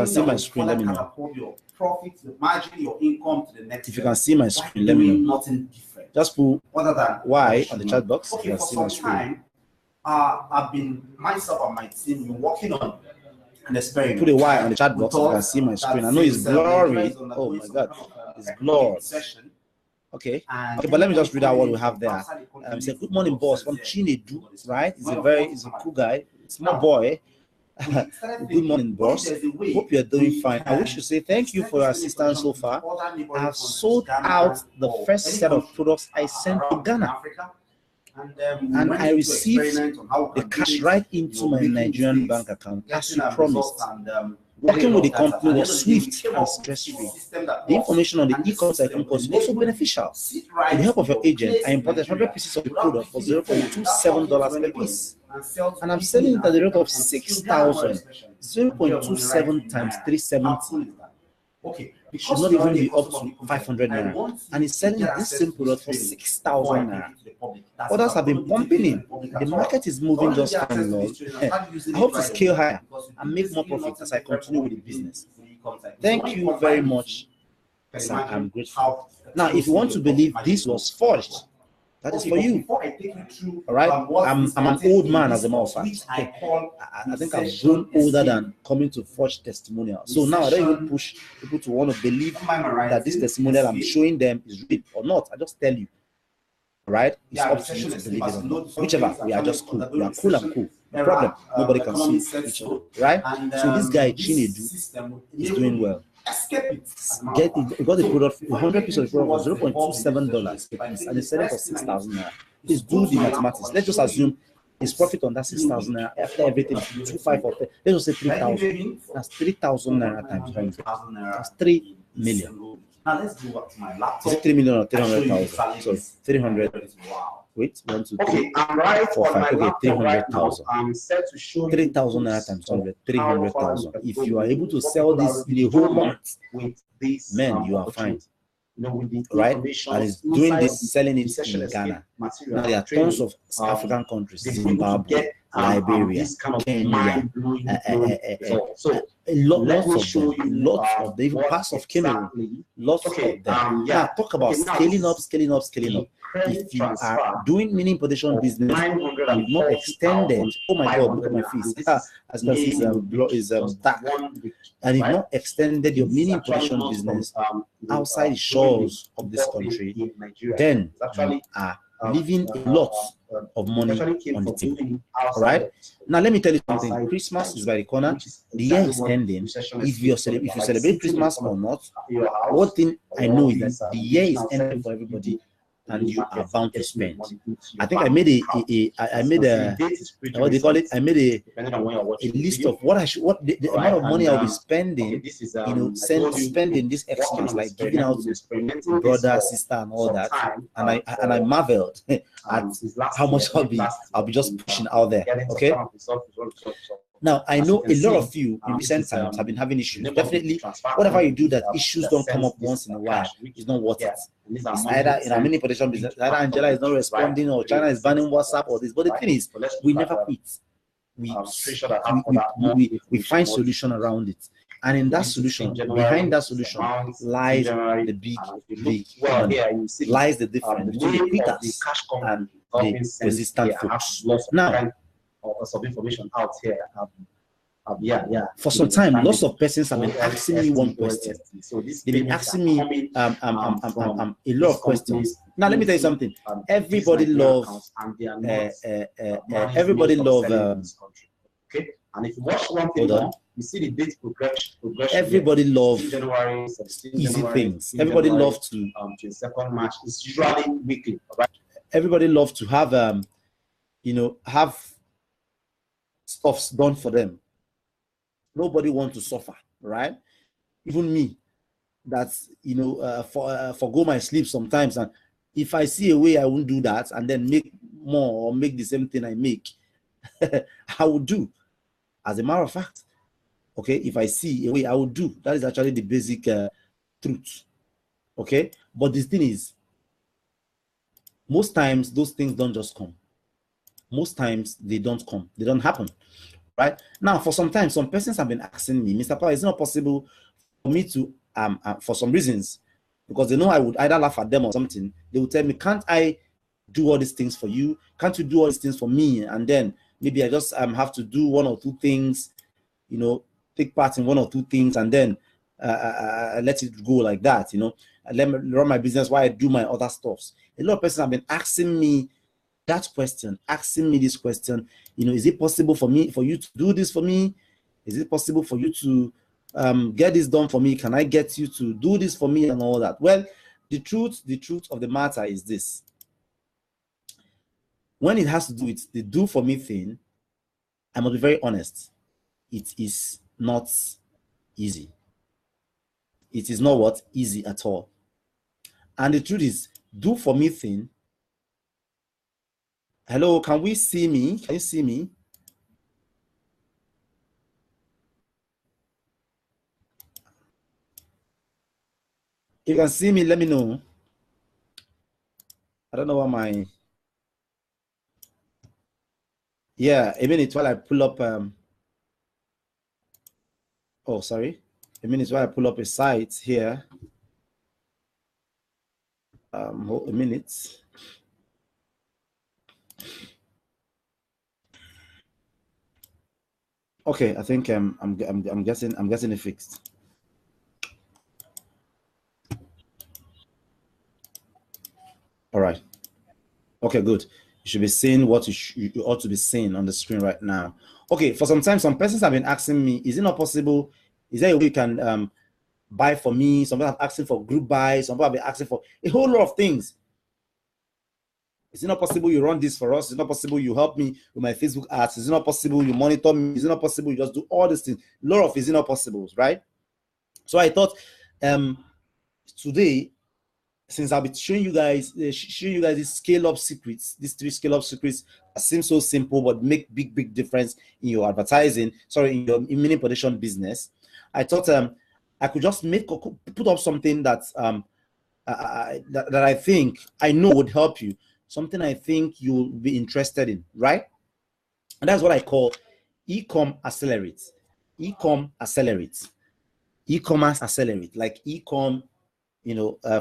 see my screen, let me know. Your profit, your margin, your income to the next. If you can see my screen, let me know. Nothing different. Just put other than why on the chat box. Okay, for some time, I've been myself and my team been working on an experiment. Put a Y on the chat box. You can see my screen. I know it's blurry. Oh my god, it's blurred. Okay, but let me just read out what we have there. It said, "Good morning, boss from Chinedu." Right? He's a cool guy, small boy. Good morning, boss. Hope you're doing fine. I wish to say thank you for your assistance so far. I have sold out the first set of products I sent to Ghana, and I received the cash right into my Nigerian bank account as you promised. Working with the company was swift and stress-free. The information on the eCom Tycoon course is also beneficial. With the help of your agent, I imported 100 pieces of the product for $0.27 per piece. And I'm selling it at the rate of 6,000, 0.27 times 370. Okay, It should not even be up to 500 naira. And he's selling this same product for 6,000 naira. Others have been pumping in. The market is moving just fine, Lord. I hope to scale higher and make more profit as I continue with the business. Thank you very much, sir. I'm grateful. Now, if you want to believe this was forged, that is for you. All right, I'm an old man, as a matter of fact. I think I've grown older than coming to forge testimonial. So now I don't even push people to want to believe that this testimonial I'm showing them is real or not. I just tell you. Right? It's up to you to believe it or not. Whichever, we are just cool. We are cool and cool. No problem. Nobody can see each other. Right? So this guy Chinedu is doing well. He got the product, 100 pieces of the product for $0.27 per piece, and he's selling for 6,000 naira. Please do the mathematics. Let's just assume his profit on that 6,000 naira after everything is 2,500 or 10. Let's just say 3,000. That's 3,000 naira times 100. That's 3 million. Now let's go back to my laptop. Is it 3 million or 300,000? So 300. Wait, 1, 2, 3. Okay, I'm right 4, on 5. my Okay, laptop 300,000. right now. I'm set to show you 3,000 naira times 100, 300,000. If you are able to sell this in a whole month, with this, man, you are fine. You know, with the Right? And it's doing this, selling it in Ghana. Now there are tons of African countries, Zimbabwe, Liberia, Kenya, lots of them, even parts of Cameroon, lots of them. Now talk about scaling up. If you are doing mini importation business, you've not extended. Oh my God, look at my face. As you can see, is dark. And you've not extended your mini importation business outside the shores of this country, then you are leaving a lot of money on the table. All right. Now let me tell you something. Christmas is by the corner. The year is ending. If you celebrate Christmas or not, one thing I know is that the year is ending for everybody, and you are bound to spend. I think I made a what do you call it? I made a list of what the amount of money I'll be spending, you know, spending these extras, like giving out to brother, sister, and all that. And I marveled at how much I'll be just pushing out there. Okay. Now, I know a lot of you in recent times have been having issues. Definitely, whatever you do that issues don't come up once in a while, it's not worth it. It's either in our mini production business, either Angela is not responding or China is banning WhatsApp or this. But the thing is, we never quit. We find solution around it. And in that solution, behind that solution, lies the big money, lies the difference between the quitters and the resistant folks. Now, of information out here. For some time, lots of persons have been asking me one question. They've been asking me a lot of questions. Now, let me tell you something. Everybody loves. Everybody loves. Okay, and if you watch one thing, you see the date progression. Everybody loves easy things. Everybody loves to. 22nd March is usually weekly. Right? Everybody loves to have you know, have stuff's done for them. Nobody wants to suffer, right? Even me, that's, you know, forgo my sleep sometimes, and if I see a way I won't do that and then make more or make the same thing I make, I will do. As a matter of fact, okay, if I see a way, I will do. That is actually the basic truth. Okay, but the thing is, most times those things don't just come. Most times they don't come, they don't happen. Right now, for some time, some persons have been asking me, Mr. Power, it's not possible for me to for some reasons, because they know I would either laugh at them or something. They would tell me, can't I do all these things for you? Can't you do all these things for me? And then maybe I just have to do one or two things, you know, take part in one or two things, and then let it go like that, you know, and let me run my business while I do my other stuffs. A lot of persons have been asking me that question, asking me this question, you know, is it possible for you to do this for me? Is it possible for you to get this done for me? Can I get you to do this for me and all that? Well, the truth of the matter is this. When it has to do with the do for me thing, I must be very honest. It is not easy. It is not what? Easy at all. And the truth is, do for me thing. Hello, can we see me? Can you see me? If you can see me, let me know. I don't know what my... Yeah, a minute while I pull up... Oh, sorry. A minute while I pull up a site here. Hold a minute. Okay, I think I'm guessing it fixed. All right. Okay, good. You should be seeing what you ought to be seeing on the screen right now. Okay, for some time, some persons have been asking me, is it not possible? Is there a way you can buy for me? Some people have asking for group buy. Some people have been asking for a whole lot of things. Is it not possible you run this for us? Is it not possible you help me with my Facebook ads? Is it not possible you monitor me? Is it not possible you just do all these things? A lot of is it not possible, right? So I thought today, since I'll be showing you guys these scale up secrets, these 3 scale up secrets that seem so simple but make big difference in your advertising, in your mini production business. I thought I could just put up something that that I think I know would help you, something I think you'll be interested in, right? And that's what I call eCom Accelerate. eCom Accelerate. E-commerce Accelerate, like eCom,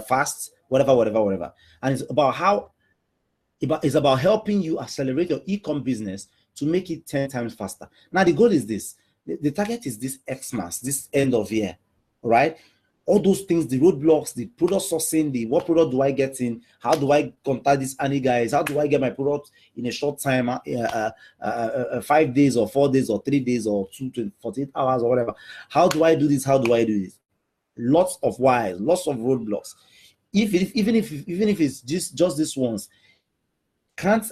fast, whatever. And it's about it's about helping you accelerate your e-com business to make it 10 times faster. Now the goal is this. The target is this Xmas, this end of year, right? All those things, the roadblocks, the product sourcing, what product do I get in? How do I contact these Annie guys? How do I get my product in a short time, 5 days or 4 days or 3 days or 2 to 48 hours or whatever? How do I do this? How do I do this? Lots of whys, lots of roadblocks. Even if it's just this once, can't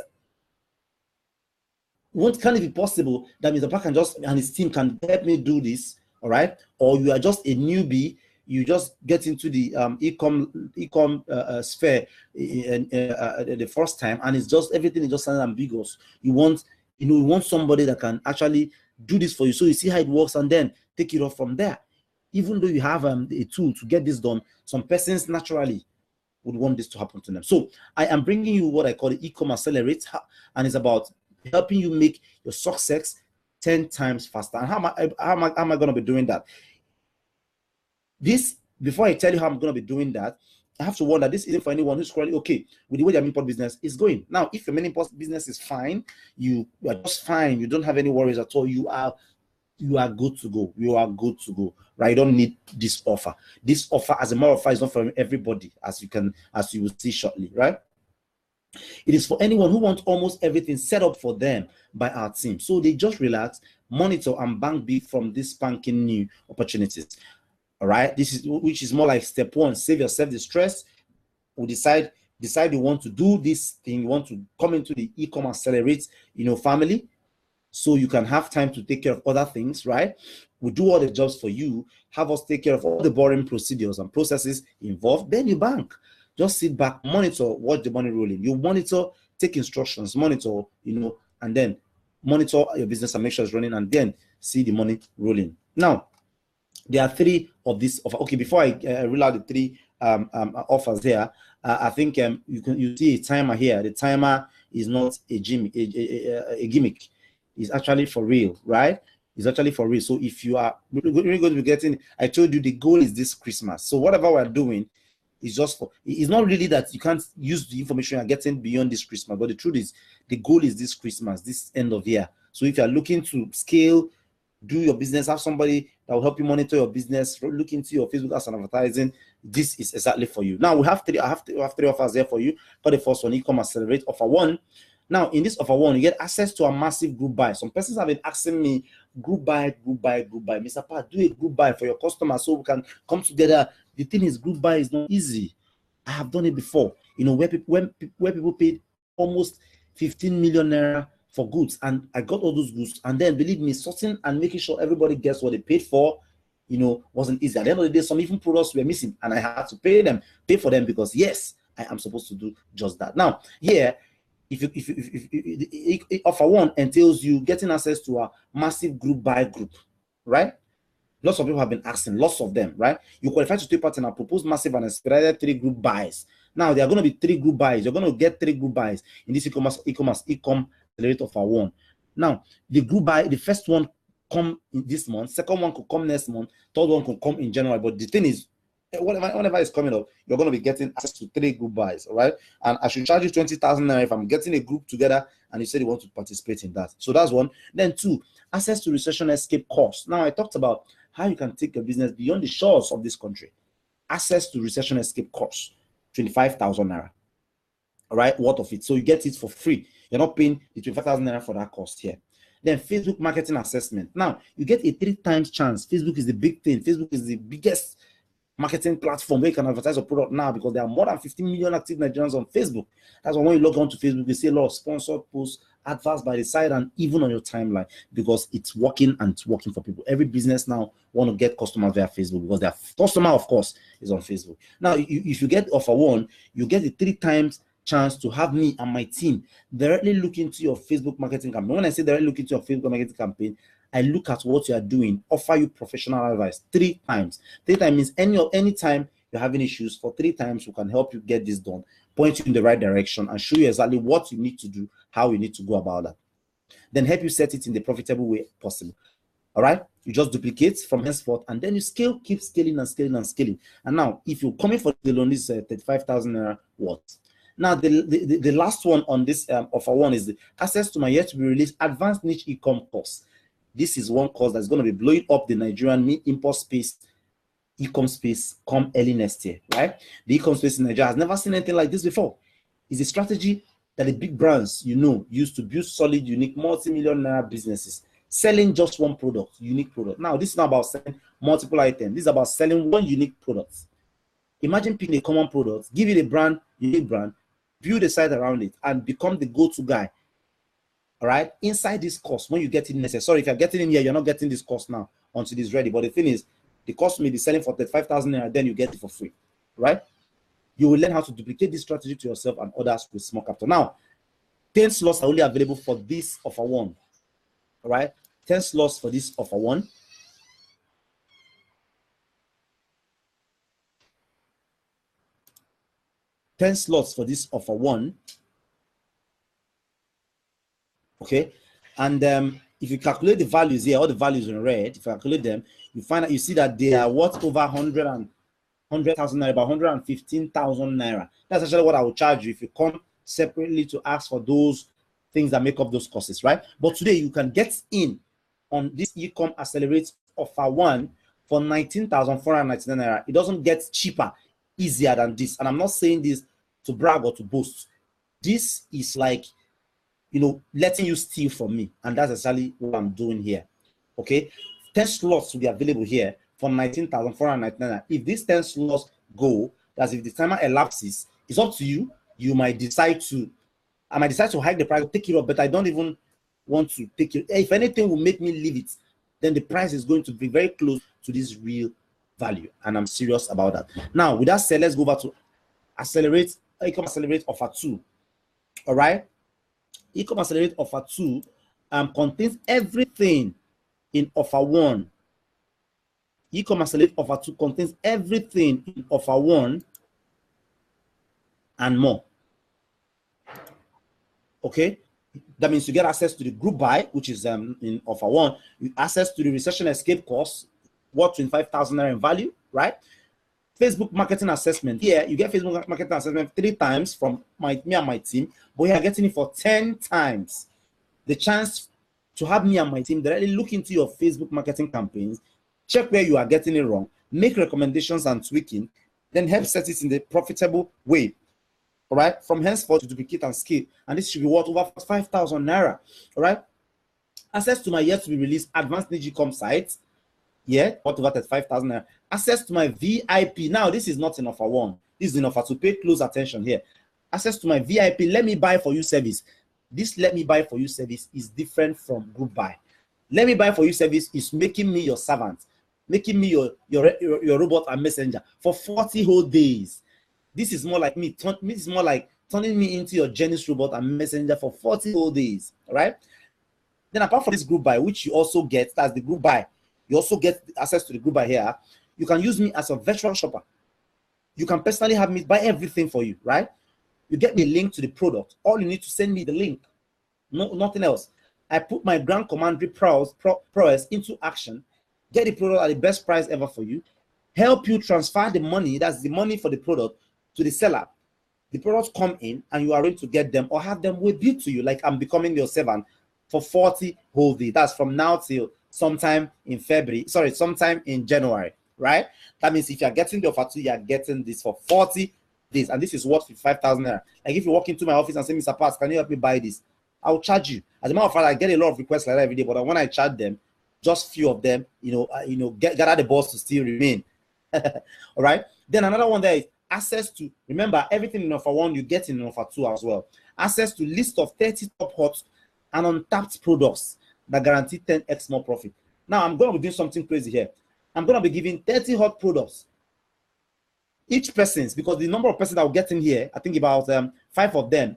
it be possible that Mr. Park and his team can help me do this? All right, or you are just a newbie, you just get into the e-com sphere the first time, and it's just everything is just sounding ambiguous. You want somebody that can actually do this for you, so you see how it works, and then take it off from there. Even though you have a tool to get this done, some persons naturally would want this to happen to them. So I am bringing you what I call the eCom Accelerate, and it's about helping you make your success 10 times faster. And how am I going to be doing that? Before I tell you how I'm going to be doing that, I have to warn that this isn't for anyone who's currently okay with the way their import business is going. Now, if your main import business is fine, you are just fine, you don't have any worries at all, you are good to go. You are good to go, right? You don't need this offer. This offer, as a matter of fact, is not for everybody, as you will see shortly, right? It is for anyone who wants almost everything set up for them by our team, so they just relax, monitor, and bank big from these spanking new opportunities. All right, which is more like step 1: save yourself the stress. We decide you want to do this thing, you want to come into the eCom Accelerate, family, so you can have time to take care of other things, right? We do all the jobs for you, have us take care of all the boring procedures and processes involved, then you bank. Just sit back, monitor, watch the money rolling. You monitor, take instructions, monitor, and then monitor your business and make sure it's running, and then see the money rolling. Now, there are 3 of these offers. Okay, before I reel out the 3 offers here, I think you see a timer here. The timer is not a gimmick. It's actually for real, right? It's actually for real. So if you are really going to be getting, I told you the goal is this Christmas. So whatever we're doing is just for, it's not really that you can't use the information you're getting beyond this Christmas, but the truth is the goal is this Christmas, this end of year. So if you're looking to scale, do your business, have somebody that will help you monitor your business, look into your Facebook ads and advertising, this is exactly for you. Now we have 3 offers there for you. For the first one, eCom Accelerate, offer 1. Now, in this offer 1, you get access to a massive group buy. Some persons have been asking me, group buy. Mr. Pat, do a group buy for your customers so we can come together. The thing is, group buy is not easy. I have done it before. Where people paid almost 15 million naira for goods, and I got all those goods. And then, believe me, sorting and making sure everybody gets what they paid for, wasn't easy. At the end of the day, some even products were missing, and I had to pay for them because, yes, I am supposed to do just that. Now, here, if offer 1 entails you getting access to a massive group buy group, right? Lots of people have been asking, lots of them, right? You qualify to take part in a proposed massive and expedited 3 group buys. Now there are going to be 3 group buys. You're going to get 3 group buys in this eCom Accelerate offer 1. Now the group buy, the first one come in this month, second one could come next month, third one could come in January. But the thing is, whenever it's coming up, you're going to be getting access to 3 group buys, all right? And I should charge you 20,000 naira if I'm getting a group together and you said you want to participate in that. So that's 1. Then 2, access to recession escape course. Now I talked about how you can take your business beyond the shores of this country. Access to recession escape course, 25,000 naira, all right, worth of it. So you get it for free. You're not paying the 25,000 naira for that cost here. Then Facebook marketing assessment. Now you get a 3 times chance. Facebook is the big thing. Facebook is the biggest marketing platform where you can advertise your product now, because there are more than 15 million active Nigerians on Facebook. That's why when you log on to Facebook, you see a lot of sponsored posts, adverts by the side, and even on your timeline, because it's working and it's working for people. Every business now want to get customers via Facebook, because their customer, of course, is on Facebook. Now, if you get offer one, you get a 3 times chance to have me and my team directly look into your Facebook marketing campaign. When I say directly look into your Facebook marketing campaign, I look at what you are doing, offer you professional advice 3 times. 3 times means any time you're having issues, for 3 times we can help you get this done, point you in the right direction, and show you exactly what you need to do, how you need to go about that. Then help you set it in the profitable way possible. All right, you just duplicate from henceforth, and then you scale, keep scaling and scaling and scaling. And now, if you're coming for the loan, this 35,000 naira what? Now, the last one on this offer one is the access to my yet to be released advanced niche eCom course. This is one course that's going to be blowing up the Nigerian import space, eCom space, come early next year, right? The eCom space in Nigeria has never seen anything like this before. It's a strategy that the big brands, use to build solid, unique, multi-million naira businesses, selling just one product, unique product. Now, this is not about selling multiple items. This is about selling one unique product. Imagine picking a common product, give it a brand, unique brand, build a site around it, and become the go-to guy. All right, inside this course, when you get in necessary, sorry, if you're getting in here, you're not getting this course now until it's ready. But the thing is, the course may be selling for 35,000 naira, then you get it for free, right? You will learn how to duplicate this strategy to yourself and others with small capital. Now, 10 slots are only available for this offer one. All right, 10 slots for this offer one. $10 slots for this offer one. Okay, and if you calculate the values here, all the values in red, if you calculate them, you find out, you see that they are worth over 100,000 naira, about 115,000 naira. That's actually what I will charge you if you come separately to ask for those things that make up those courses, right? But today you can get in on this eCom Accelerate offer one for 19,499 naira. It doesn't get cheaper, easier than this. And I'm not saying this to brag or to boast. This is like, letting you steal from me, and that's exactly what I'm doing here. Okay, 10 slots will be available here for 19,499. If these 10 slots go, that's if the timer elapses, it's up to you. I might decide to hike the price, take it up, but I don't even want to take it. If anything will make me leave it, then the price is going to be very close to this real value, and I'm serious about that. Now, with that said, let's go back to eCom Accelerate offer 2. All right, eCom Accelerate offer 2 contains everything in offer 1. eCom Accelerate offer 2 contains everything in offer 1 and more. Okay, that means you get access to the group buy, which is in offer 1, access to the recession escape course, worth 25,000 naira in value, right? Facebook marketing assessment. Here, you get Facebook marketing assessment 3 times from me and my team, but you are getting it for 10 times. The chance to have me and my team directly look into your Facebook marketing campaigns, check where you are getting it wrong, make recommendations and tweaking, then help set it in the profitable way. All right, from henceforth to duplicate and scale, and this should be worth over 5,000 naira. All right, access to my yet to be released advanced niche eCom sites. Yeah, worth over 35,000 naira. Access to my VIP. Now, this is not in offer 1. This is in offer 2. Pay close attention here. Access to my VIP. Let me buy for you service. This let me buy for you service is different from group buy. Let me buy for you service is making me your servant, making me your robot and messenger for 40 whole days. This is more like me. This is more like turning me into your genius robot and messenger for 40 whole days. All right. Then apart from this group buy, which you also get, that's the group buy. You also get access to the group buy here. You can use me as a virtual shopper. You can personally have me buy everything for you, right? You get me a link to the product. All you need to send me the link. No, nothing else. I put my grand commandery prowess into action, get the product at the best price ever for you, help you transfer the money, that's the money for the product, to the seller. The products come in and you are ready to get them or have them with you to you, like I'm becoming your servant for 40 whole days. That's from now till sometime in sometime in January, right? That means if you're getting the offer 2, you're getting this for 40 days, and this is worth 55,000 naira. Like if you walk into my office and say, Mr. Pass, can you help me buy this? I'll charge you. As a matter of fact, I get a lot of requests like that every day, but when I charge them, just few of them, gather the balls to still remain. All right. Then another one there is access to, remember, everything in offer 1 you get in offer 2 as well. Access to list of 30 top hot and untapped products that guarantee 10x more profit. Now I'm going to be doing something crazy here. I'm going to be giving 30 hot products. Each person's, because the number of persons that will get in here, I think about 5 of them,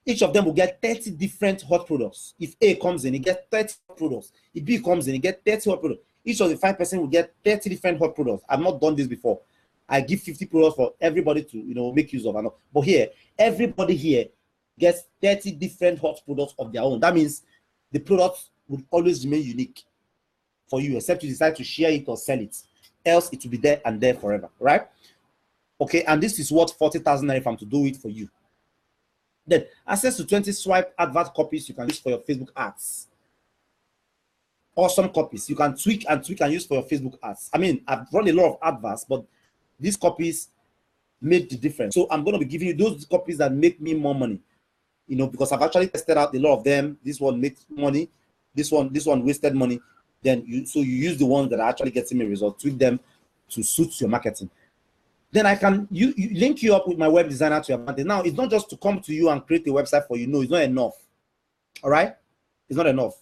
each of them will get 30 different hot products. If A comes in, he gets 30 hot products. If B comes in, he gets 30 hot products. Each of the 5 persons will get 30 different hot products. I've not done this before. I give 50 products for everybody to make use of. But here, everybody here gets 30 different hot products of their own. That means the products will always remain unique for you, except you decide to share it or sell it. Else it will be there and there forever, right? Okay, and this is what 40,000 if I'm to do it for you. Then access to 20 swipe advert copies you can use for your Facebook ads. Awesome copies you can tweak and use for your Facebook ads. I mean, I've run a lot of adverts, but these copies make the difference. So I'm going to be giving you those copies that make me more money, because I've actually tested out a lot of them. This one makes money, this one wasted money. Then you use the ones that are actually getting me results, tweak them to suit your marketing. Then I can link you up with my web designer to your advantage. Now it's not just to come to you and create a website for you. No, it's not enough. All right, it's not enough.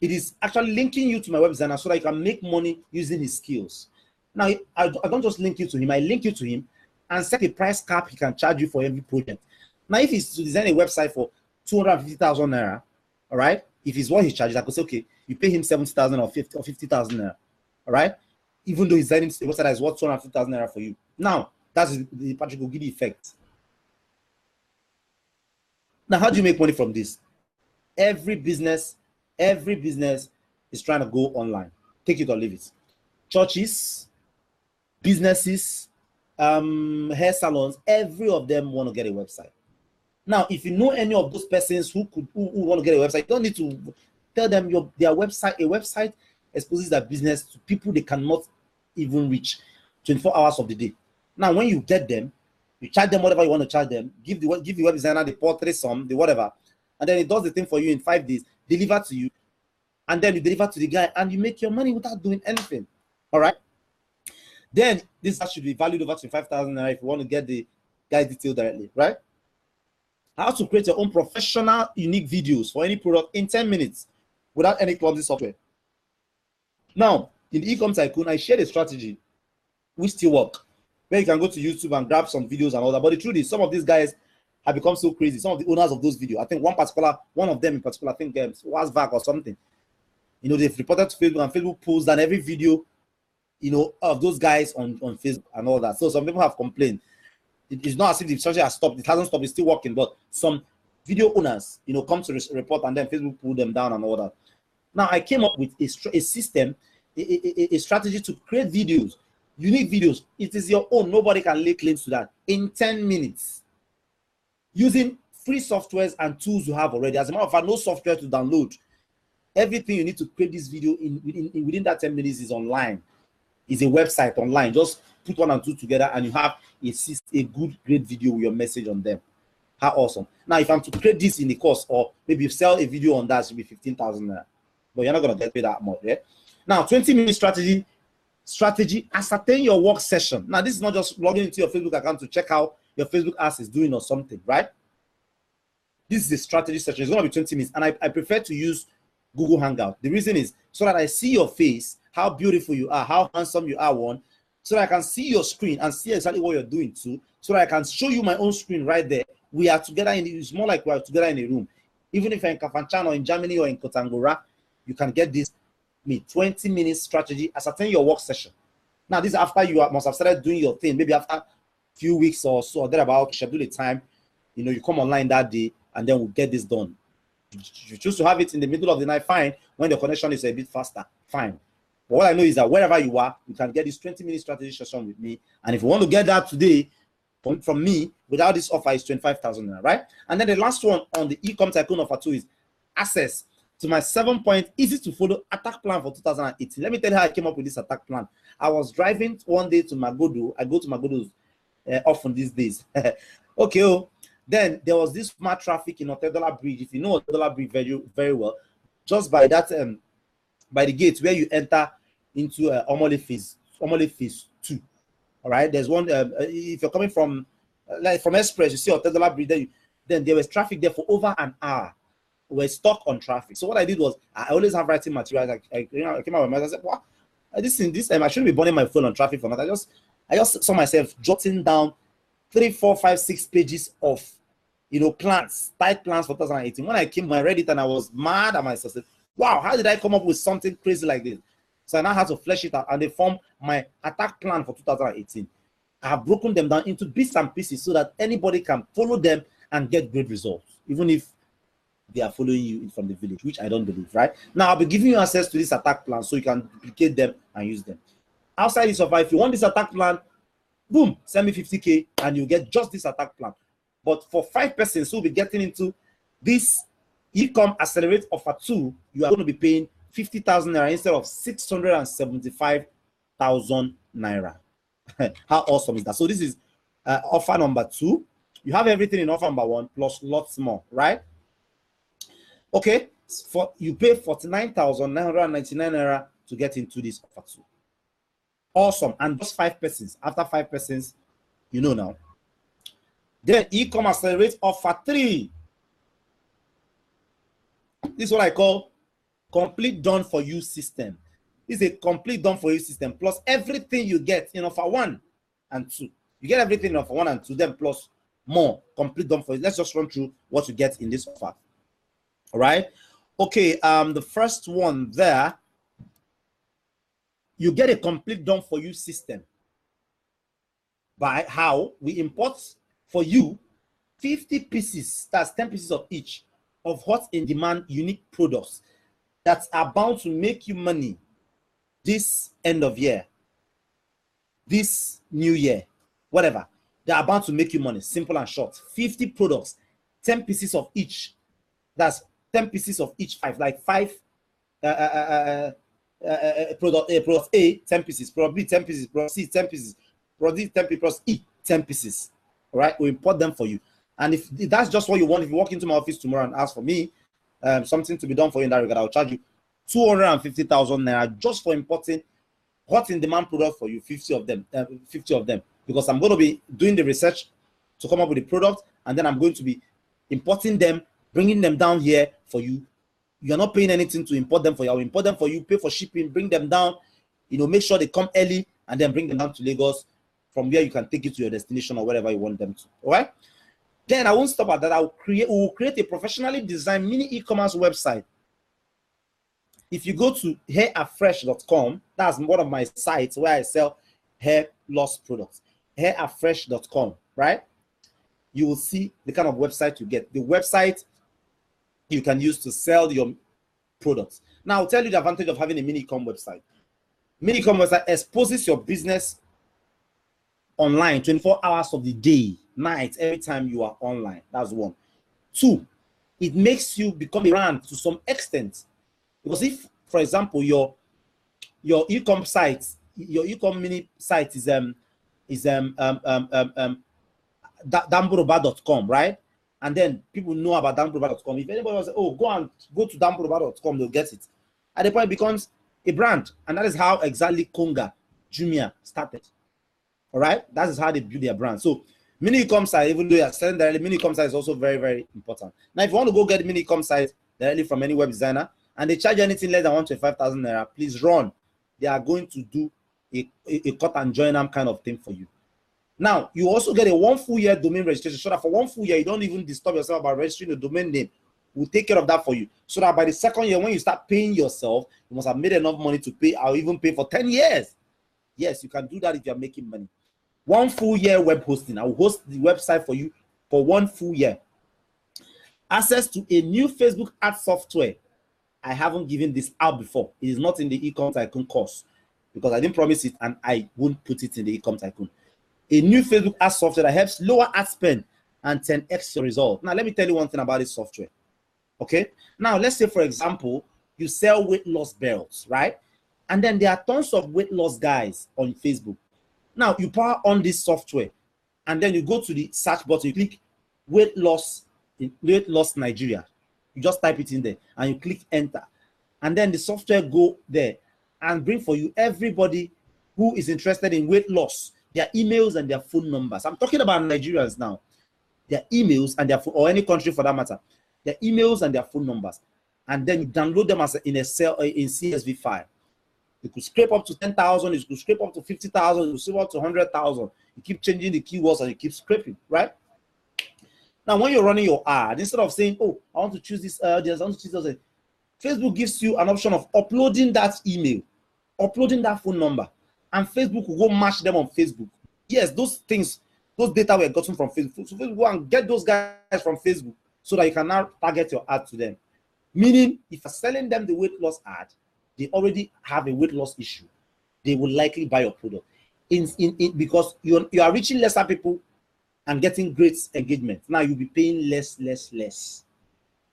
It is actually linking you to my web designer so that you can make money using his skills. Now, I don't just link you to him, I link you to him and set a price cap he can charge you for every project. Now, if he's to design a website for 250,000 naira, all right, if it's what he charges, I could say, okay, you pay him 70,000 or 50,000 naira, all right, even though he's designing a website that is worth 250,000 naira for you. Now, that's the Patrick Ogidi effect. Now, how do you make money from this? Every business is trying to go online. Take it or leave it. Churches, businesses, hair salons, every of them want to get a website. Now, if you know any of those persons who want to get a website, you don't need to tell them their website. A website exposes their business to people they cannot even reach 24 hours of the day. Now, when you get them, you charge them whatever you want to charge them, give the web designer the portrait sum, the whatever, and then it does the thing for you in 5 days, deliver to you, and then you deliver to the guy, and you make your money without doing anything. All right. Then this should be valued over 25,000 naira if you want to get the guy detail directly, right? How to create your own professional, unique videos for any product in 10 minutes without any clumsy software. Now, in the eCom Tycoon, I shared a strategy which still work, where you can go to YouTube and grab some videos and all that. But the truth is, some of these guys have become so crazy. Some of the owners of those videos, I think one of them in particular, I think was back or something. They've reported to Facebook, and Facebook pulls down every video of those guys on Facebook and all that. So some people have complained. It's not as if the strategy has stopped. It hasn't stopped. It's still working. But some video owners, come to report, and then Facebook pull them down and all that. Now I came up with a system, a strategy to create videos, unique videos. It is your own. Nobody can lay claims to that in 10 minutes using free softwares and tools you have already. As a matter of fact, no software to download. Everything you need to create this video within that 10 minutes is online. Is a website online. Just put 1 and 2 together and you have a good, great video with your message on them. How awesome. Now, if I'm to create this in the course, or maybe sell a video on that, it should be 15,000 naira. But you're not going to get paid that much. Yeah? Now, 20-minute strategy, ascertain your work session. Now, this is not just logging into your Facebook account to check how your Facebook ads is doing or something, right? This is a strategy session. It's going to be 20 minutes. And I prefer to use Google Hangout. The reason is so that I see your face, how beautiful you are, how handsome you are, one, so that I can see your screen and see exactly what you're doing too, so that I can show you my own screen right there. We are together it's more like we are together in a room. Even if you're in Kafanchan or in Germany or in Kotangora, you can get this 20-minute strategy, ascertain your work session. Now, this is after you must have started doing your thing, maybe after a few weeks or so, or thereabout, schedule a time, you come online that day, and then we'll get this done. If you choose to have it in the middle of the night, fine. When the connection is a bit faster, fine. But what I know is that wherever you are, you can get this 20-minute strategy session with me. And if you want to get that today from me, without this offer, is 25,000 naira, right? And then the last one on the eCom Tycoon offer 2 is access to my 7-point easy to follow attack plan for 2018. Let me tell you how I came up with this attack plan. I was driving one day to Magodo. I go to Magodo often these days. Okay. Then there was this smart traffic in Otedola Bridge. If you know Otedola Bridge very, very well, just by that by the gate where you enter into Omole phase normally phase 2. All right, there's one. If you're coming from like from Express, you see $10 bridge, then there was traffic there for over an hour. We're stuck on traffic. So what I did was I always have writing materials. I came out with my, I said, what? This time I shouldn't be burning my phone on traffic for that. I just saw myself jotting down 3, 4, 5, 6 pages of plans, tight plans for 2018. When I read it and I was mad at myself. Said, wow, how did I come up with something crazy like this? So I now had to flesh it out, and they form my attack plan for 2018. I have broken them down into bits and pieces so that anybody can follow them and get great results, even if they are following you from the village, which I don't believe, right? Now, I'll be giving you access to this attack plan so you can duplicate them and use them. Outside this offer, if you want this attack plan, boom, send me 50K and you get just this attack plan. But for 5 persons who will be getting into this eCom Accelerate Offer 2, you are going to be paying 50,000 naira instead of 675,000 naira. How awesome is that? So this is offer number 2. You have everything in offer number 1 plus lots more, right? Okay, you pay 49,999 naira to get into this offer 2. Awesome. And just 5 persons. After 5 persons, now. Then eCom Accelerate Offer 3. This is what I call complete done for you system. This is a complete done for you system plus everything you get in offer 1 and 2. You get everything in offer 1 and 2, then plus more complete done for you. Let's just run through what you get in this offer. All right. Okay. The first one there, you get a complete done for you system. By how we import for you 50 pieces, that's 10 pieces of each, of hot in demand unique products that are bound to make you money this end of year, this new year, whatever. They are bound to make you money, simple and short. 50 products, 10 pieces of each. That's 10 pieces of each 5, like 5 product A, 10 pieces, product B, 10 pieces, product C, 10 pieces, product D, 10 pieces, product E, 10 pieces. All right, we import them for you. And if that's just what you want, if you walk into my office tomorrow and ask for me something to be done for you in that regard, I'll charge you 250,000 naira just for importing hot in demand product for you, 50 of them, because I'm going to be doing the research to come up with the product, and then I'm going to be importing them, bringing them down here for you. You're not paying anything to import them for you. I'll import them for you, pay for shipping, bring them down, make sure they come early, and then bring them down to Lagos. From where you can take it to your destination or wherever you want them to. All right. Then I won't stop at that. We will create a professionally designed mini e-commerce website. If you go to hairafresh.com, that's one of my sites where I sell hair loss products. Hairafresh.com, right? You will see the kind of website you get. The website you can use to sell your products. Now, I'll tell you the advantage of having a mini e-com website. Mini e-com website exposes your business online 24 hours of the day, night, every time you are online. That's 1. 2, it makes you become a brand to some extent. Because if, for example, your e-com site, your e-com mini site is damburoba.com, right? And then people know about damburoba.com. If anybody wants to say, oh, go to damburoba.com, they'll get it. At the point, it becomes a brand. And that is how exactly Konga, Jumia started. All right, that is how they build their brand. So mini e-com site, even though you're selling directly, mini e-com site is also very, very important. Now, if you want to go get mini e-com site directly from any web designer and they charge anything less than 125,000 naira, please run. They are going to do a cut and join them kind of thing for you. Now, you also get a 1 full year domain registration, so that for 1 full year, you don't even disturb yourself about registering the domain name. We'll take care of that for you. So that by the 2nd year, when you start paying yourself, you must have made enough money to pay, or even pay for 10 years. Yes, you can do that if you're making money. 1 full year web hosting. I will host the website for you for 1 full year. Access to a new Facebook ad software. I haven't given this out before. It is not in the eCom Tycoon course because I didn't promise it and I won't put it in the eCom Tycoon. A new Facebook ad software that helps lower ad spend and 10x your result. Now, let me tell you one thing about this software. Okay. Now, let's say, for example, you sell weight loss belts, right? And then there are tons of weight loss guys on Facebook. Now, you power on this software and then you go to the search button, you click weight loss Nigeria. You just type it in there and you click enter. And then the software go there and bring for you everybody who is interested in weight loss, their emails and their phone numbers. I'm talking about Nigerians now. Their emails and their phone, or any country for that matter, their emails and their phone numbers, and then you download them as in Excel in CSV file. You could scrape up to 10,000, you could scrape up to 50,000, you could scrape up to 100,000. You keep changing the keywords and you keep scraping, right? Now, when you're running your ad, instead of saying, "Oh, I want to choose this audience, I want to choose this," Facebook gives you an option of uploading that email, uploading that phone number, and Facebook will go match them on Facebook. Yes, those things, those data were gotten from Facebook. So Facebook go and get those guys from Facebook so that you can now target your ad to them. Meaning, if you're selling them the weight loss ad, they already have a weight loss issue. They will likely buy your product because you are reaching lesser people and getting great engagement. Now you'll be paying less.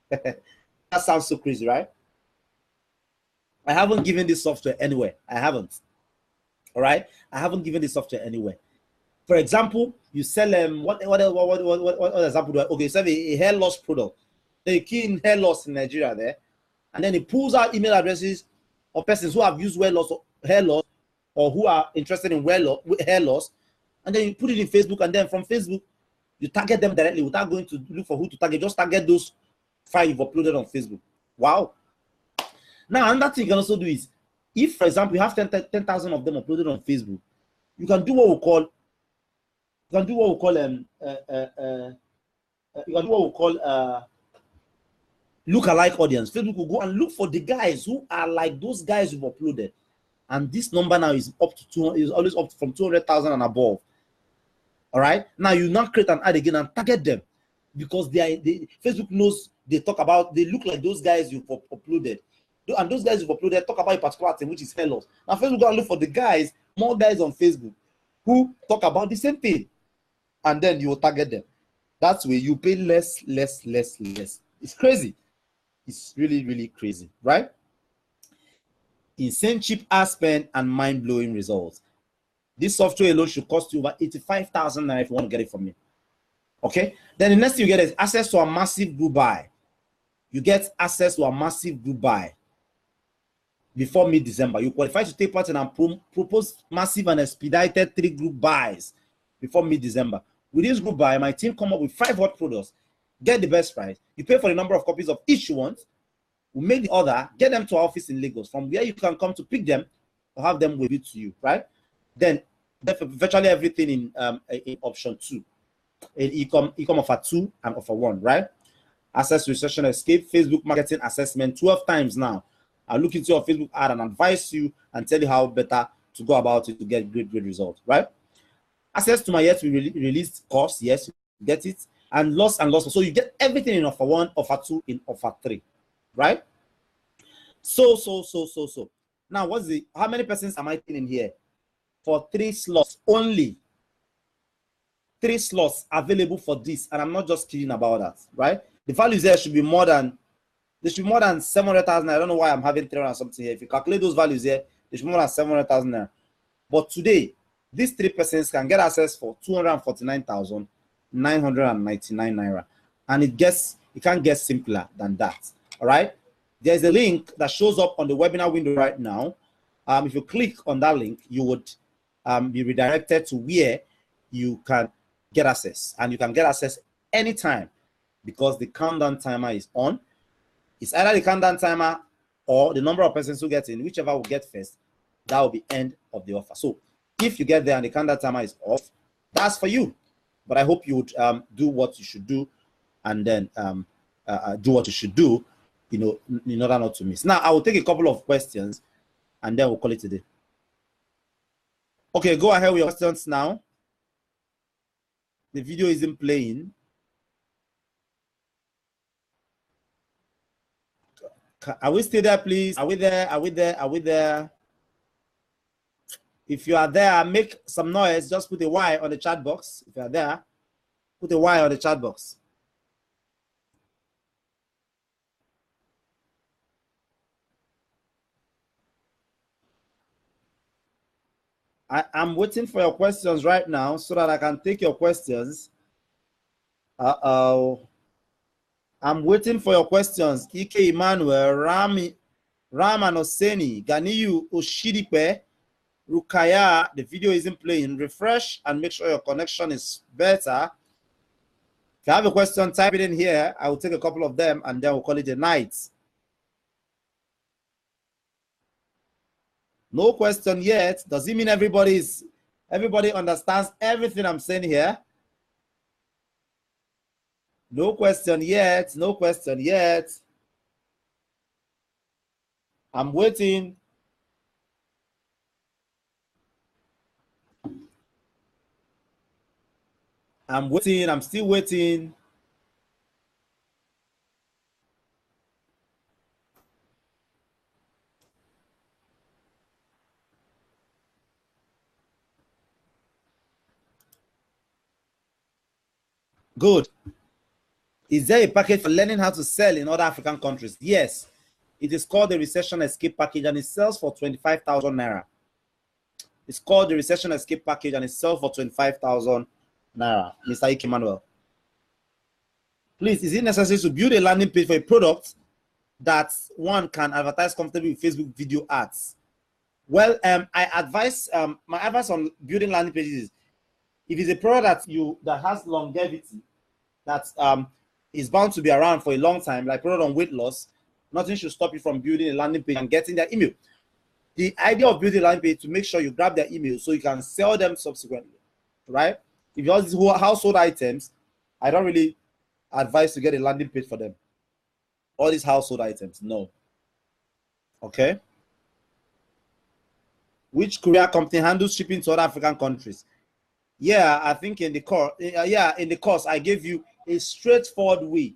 That sounds so crazy, right? I haven't given this software anywhere. I haven't. All right, I haven't given this software anywhere. For example, you sell what example do I? Okay, you sell a hair loss product. Then you key in hair loss in Nigeria there, and then it pulls out email addresses of persons who have used hair loss, or who are interested in hair loss, and then you put it in Facebook, and then from Facebook, you target them directly without going to look for who to target. Just target those files you've uploaded on Facebook. Wow. Now, another thing you can also do is, if, for example, you have 10,000 of them uploaded on Facebook, you can do what we call look-alike audience. Facebook will go and look for the guys who are like those guys you've uploaded, and this number now is up to 200, is always up from 200,000 and above. All right. Now you now create an ad again and target them, because Facebook knows they look like those guys you've uploaded, and those guys you've uploaded talk about a particular thing, which is hair loss. Now Facebook go and look for the guys, more guys on Facebook who talk about the same thing, and then you will target them. That's where you pay less. It's crazy. It's really crazy, right? Insane cheap ad spend and mind-blowing results. This software alone should cost you over 85,000 naira if you want to get it from me. Okay? Then the next thing you get is access to a massive group buy. You get access to a massive group buy before mid-December. You qualify to take part in and propose massive and expedited 3 group buys before mid-December. With this group buy, my team come up with 5 hot products, get the best price. You pay for the number of copies of each one. We make the order, get them to our office in Lagos, from where you can come to pick them or have them with it to you, right? Then virtually everything in option 2, in eCom offer 2 and offer 1, right? Access to recession escape, Facebook marketing assessment 12 times now. I'll look into your Facebook ad and advise you and tell you how better to go about it to get great results, right? Access to my yet to be released course, yes, you get it, and loss. So you get everything in offer 1, offer 2, in offer 3, right? So. Now, how many persons am I taking in here? For 3 slots only. 3 slots available for this, and I'm not just kidding about that, right? The values there should be more than 700,000. I don't know why I'm having 300 something here. If you calculate those values here, they should be more than 700,000 naira. But today, these 3 persons can get access for 249,999 naira, and it can't get simpler than that. All right. There's a link that shows up on the webinar window right now. If you click on that link, you would be redirected to where you can get access, and you can get access anytime because the countdown timer is on. It's either the countdown timer or the number of persons who get in, whichever will get first, that will be end of the offer. So if you get there and the countdown timer is off, that's for you. But I hope you would do what you should do, and then do what you should do, in order not to miss. Now I will take a couple of questions, and then we'll call it today. Okay, go ahead with your questions now. The video isn't playing. Are we still there, please? Are we there? If you are there, make some noise. Just put a Y on the chat box. If you are there, put a Y on the chat box. I'm waiting for your questions right now so that I can take your questions. I'm waiting for your questions. Ike Emmanuel, Raman Oseni, Ganiyu Oshidipe, Rukaya, the video isn't playing. Refresh and make sure your connection is better. If you have a question, type it in here. I will take a couple of them and then we'll call it a night. No question yet. Does it mean everybody understands everything I'm saying here? No question yet. No question yet. I'm waiting. I'm waiting. I'm still waiting. Good. Is there a package for learning how to sell in other African countries? Yes. It is called the Recession Escape Package and it sells for 25,000 Naira. It's called the Recession Escape Package and it sells for 25,000 Naira. Mr. Ike Manuel. Please, is it necessary to build a landing page for a product that one can advertise comfortably with Facebook video ads? Well, I advise, my advice on building landing pages is, if it's a product that has longevity, that is bound to be around for a long time, like product on weight loss, nothing should stop you from building a landing page and getting their email. The idea of building a landing page is to make sure you grab their email so you can sell them subsequently, right? If you have these household items, I don't really advise to get a landing page for them. All these household items, no. Okay. Which courier company handles shipping to other African countries? Yeah, I think in the course, in the course, I gave you a straightforward way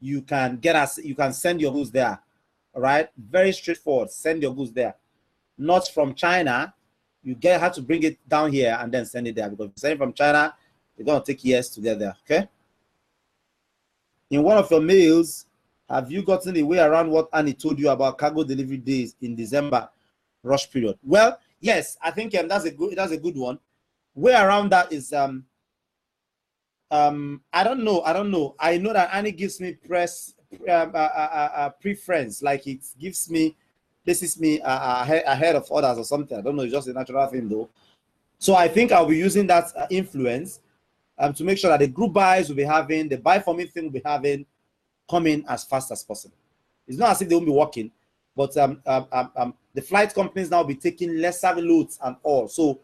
you can send your goods there. All right, very straightforward. Send your goods there, not from China. You have to bring it down here and then send it there, because if you send it from China, it's gonna take years to get there. Okay. In one of your mails, have you gotten a way around what Annie told you about cargo delivery days in December rush period? Well, yes, I think that's a good one. Way around that is I don't know. I know that Annie gives me preference, like it gives me, places me ahead of others or something. I don't know. It's just a natural thing though. So I think I'll be using that influence to make sure that the group buys will be having, the buy for me thing will be having, coming as fast as possible. It's not as if they won't be working, but the flight companies now will be taking lesser loads and all. So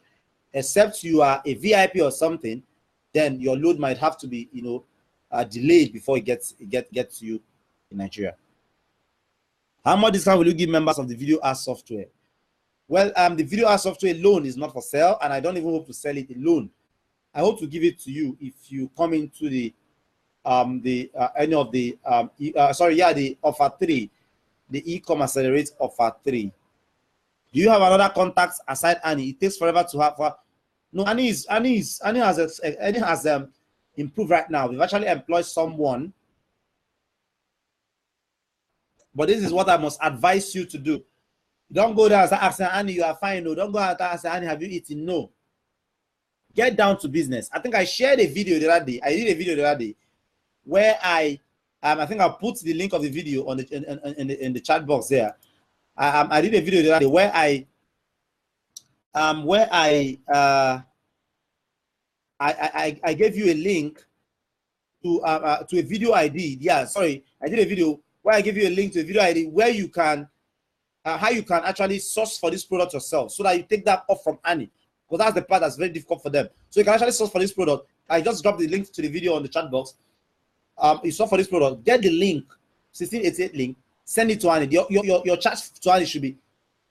except you are a VIP or something, then your load might have to be, delayed before it gets to you in Nigeria. How much discount will you give members of the video ad software? Well, the video ad software alone is not for sale, and I don't even hope to sell it alone. I hope to give it to you if you come into the the offer 3, the eCom Accelerate offer 3. Do you have another contact aside Annie? It takes forever to have. No, Annie has improved right now. We've actually employed someone, but this is what I must advise you to do. Don't go there and start asking Annie, you are fine. No, don't go out and ask Annie, have you eaten? No. Get down to business. I think I shared a video the other day. I did a video the other day where I think I'll put the link of the video on in the chat box there. I did a video the other day where I gave you a link to a video I did. Yeah, sorry, I did a video where I gave you a link to a video I did where you can how you can actually source for this product yourself, so that you take that off from Annie, because that's the part that's very difficult for them. So you can actually source for this product. I just dropped the link to the video on the chat box. You source for this product, get the link, 1688 link, send it to Annie. Your chat to Annie should be,